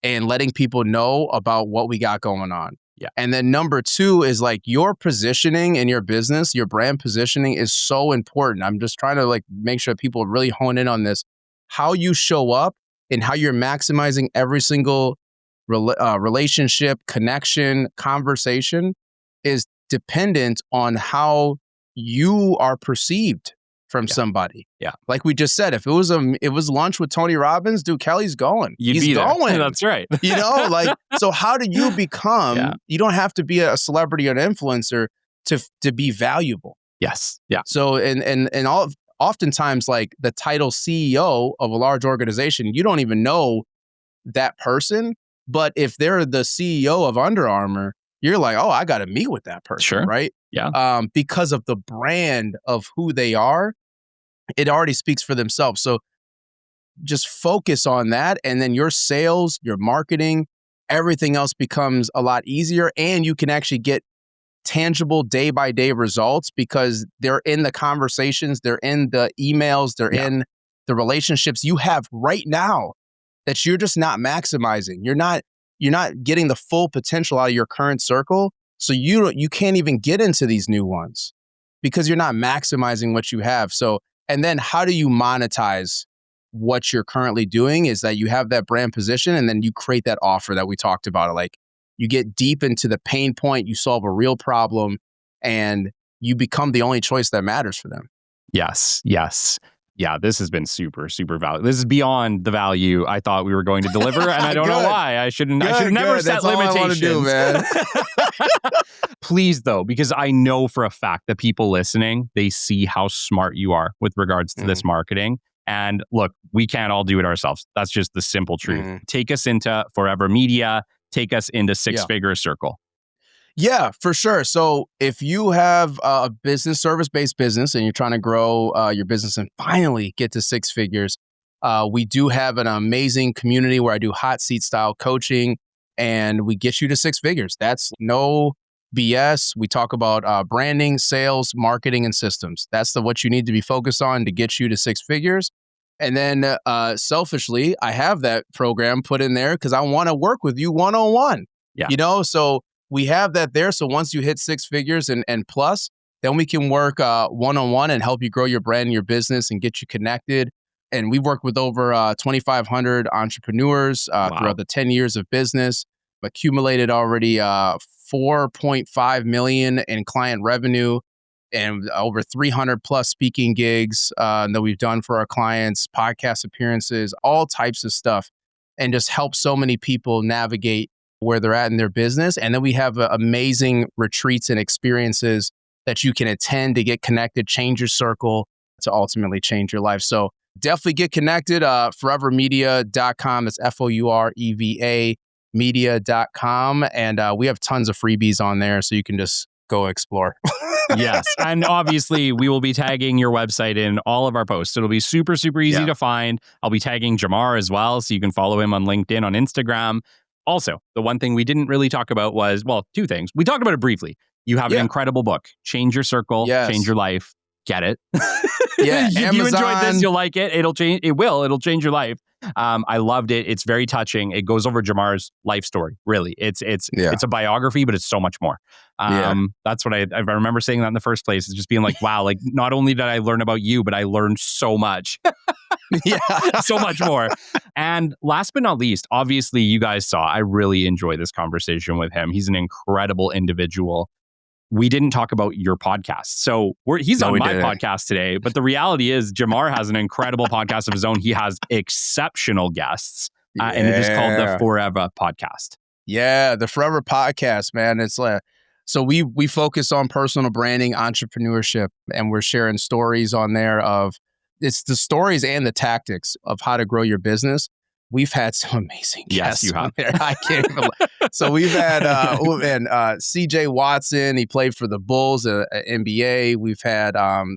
B: and letting people know about what we got going on.
A: Yeah.
B: And then number two is like your positioning in your business, your brand positioning is so important. I'm just trying to make sure people really hone in on this. How you show up and how you're maximizing every single relationship, connection, conversation is dependent on how you are perceived from somebody.
A: Yeah.
B: Like we just said, if it was lunch with Tony Robbins, dude, Kelly's going. He's going.
A: That's right.
B: So how do you become, you don't have to be a celebrity or an influencer to be valuable.
A: Yes. Yeah.
B: So, oftentimes like the title CEO of a large organization, you don't even know that person. But if they're the CEO of Under Armour, you're like, oh, I got to meet with that person,
A: Sure.
B: right?
A: Yeah.
B: Because of the brand of who they are, it already speaks for themselves. So just focus on that. And then your sales, your marketing, everything else becomes a lot easier. And you can actually get tangible day by day results because they're in the conversations, they're in the emails, they're in the relationships you have right now that you're just not maximizing. You're not getting the full potential out of your current circle. So you can't even get into these new ones because you're not maximizing what you have. So, and then how do you monetize what you're currently doing is that you have that brand position and then you create that offer that we talked about. Like you get deep into the pain point, you solve a real problem, and you become the only choice that matters for them.
A: Yes. Yeah, this has been super, super valuable. This is beyond the value I thought we were going to deliver, and I don't know why. I should never set
B: That's
A: limitations.
B: All I want to do, man.
A: Please, though, because I know for a fact that people listening, they see how smart you are with regards to this marketing. And look, we can't all do it ourselves. That's just the simple truth. Take us into Foureva Media. Take us into six-figure circle.
B: Yeah, for sure. So if you have a business, service-based business, and you're trying to grow your business and finally get to six figures, we do have an amazing community where I do hot seat style coaching, and we get you to six figures. That's no BS. We talk about branding, sales, marketing, and systems. That's what you need to be focused on to get you to six figures. And then selfishly, I have that program put in there because I want to work with you one-on-one. Yeah. So we have that there. So once you hit six figures and plus, then we can work one-on-one and help you grow your brand and your business and get you connected. And we've worked with over 2,500 entrepreneurs throughout the 10 years of business, accumulated already 4.5 million in client revenue and over 300 plus speaking gigs that we've done for our clients, podcast appearances, all types of stuff, and just help so many people navigate where they're at in their business. And then we have amazing retreats and experiences that you can attend to get connected, change your circle to ultimately change your life. So definitely get connected. FourevaMedia.com. That's FOUREVA media.com. And we have tons of freebies on there. So you can just go explore.
A: Yes. And obviously, we will be tagging your website in all of our posts. It'll be super, super easy to find. I'll be tagging Jamar as well. So you can follow him on LinkedIn, on Instagram. Also, the one thing we didn't really talk about was, well, two things. We talked about it briefly. You have an incredible book, Change Your Circle, Change Your Life. Get it.
B: If
A: you enjoyed this, you'll like it. It'll change your life. I loved it. It's very touching. It goes over Jamar's life story. Really, it's a biography, but it's so much more. That's what I remember saying that in the first place. Is just being like, wow, like not only did I learn about you, but I learned so much. So much more. And last but not least, obviously, you guys saw. I really enjoy this conversation with him. He's an incredible individual. We didn't talk about your podcast. So he's on my podcast today, but the reality is Jamar has an incredible podcast of his own. He has exceptional guests, and it is called the Foureva Podcast.
B: Yeah, the Foureva Podcast, man. It's so we focus on personal branding, entrepreneurship, and we're sharing stories on there it's the stories and the tactics of how to grow your business. We've had some amazing guests.
A: Yes, you have.
B: There. I can't even. So we've had CJ Watson. He played for the Bulls at NBA. We've had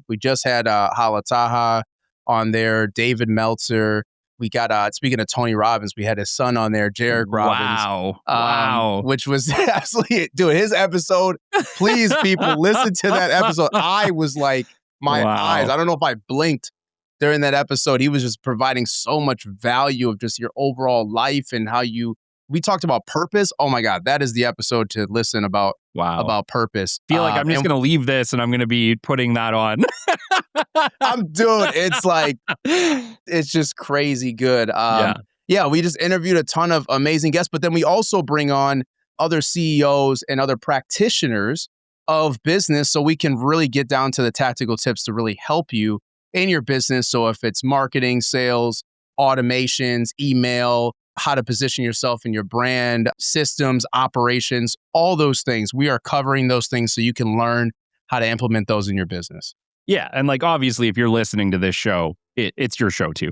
B: we just had Halataha on there. David Meltzer. We got speaking of Tony Robbins, we had his son on there, Jared Robbins.
A: Wow.
B: Which was absolutely, dude, his episode. Please, people, listen to that episode. I was like, my eyes. I don't know if I blinked during that episode. He was just providing so much value of just your overall life and how we talked about purpose. Oh my God, that is the episode to listen about purpose.
A: I feel like I'm just going to leave this and I'm going to be putting that on.
B: It's like, it's just crazy good. We just interviewed a ton of amazing guests, but then we also bring on other CEOs and other practitioners of business so we can really get down to the tactical tips to really help you in your business. So if it's marketing, sales, automations, email, how to position yourself in your brand, systems, operations, all those things, we are covering those things so you can learn how to implement those in your business.
A: Yeah. And like, obviously, if you're listening to this show, it's your show too.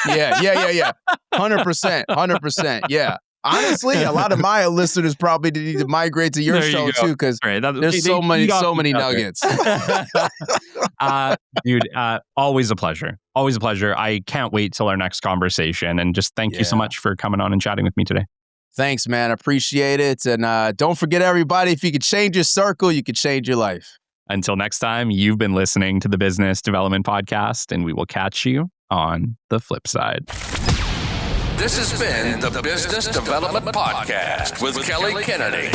B: Yeah. 100%. Yeah. Honestly, a lot of my listeners probably need to migrate to your show too, because there's so many nuggets.
A: Dude, always a pleasure. Always a pleasure. I can't wait till our next conversation. And just thank you so much for coming on and chatting with me today.
B: Thanks, man. Appreciate it. And don't forget, everybody, if you could change your circle, you could change your life.
A: Until next time, you've been listening to the Business Development Podcast, and we will catch you on the flip side.
C: This has been the Business Development Podcast with Kelly Kennedy.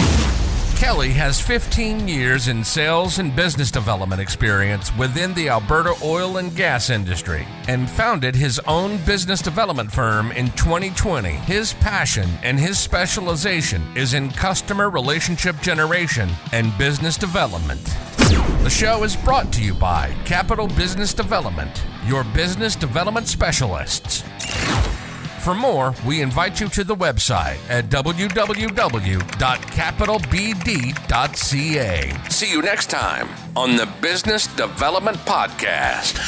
C: Kelly has 15 years in sales and business development experience within the Alberta oil and gas industry and founded his own business development firm in 2020. His passion and his specialization is in customer relationship generation and business development. The show is brought to you by Capital Business Development, your business development specialists. For more, we invite you to the website at www.capitalbd.ca. See you next time on the Business Development Podcast.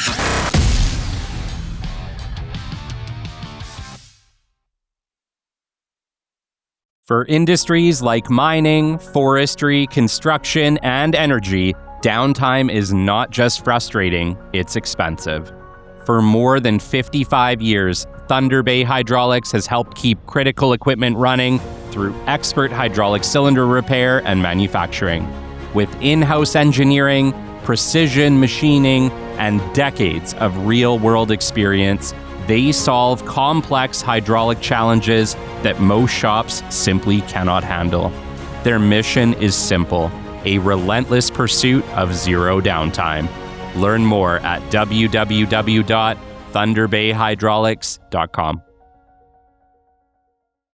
A: For industries like mining, forestry, construction, and energy, downtime is not just frustrating, it's expensive. For more than 55 years, Thunder Bay Hydraulics has helped keep critical equipment running through expert hydraulic cylinder repair and manufacturing. With in-house engineering, precision machining, and decades of real-world experience, they solve complex hydraulic challenges that most shops simply cannot handle. Their mission is simple: a relentless pursuit of zero downtime. Learn more at www.thunderbayhydraulics.com.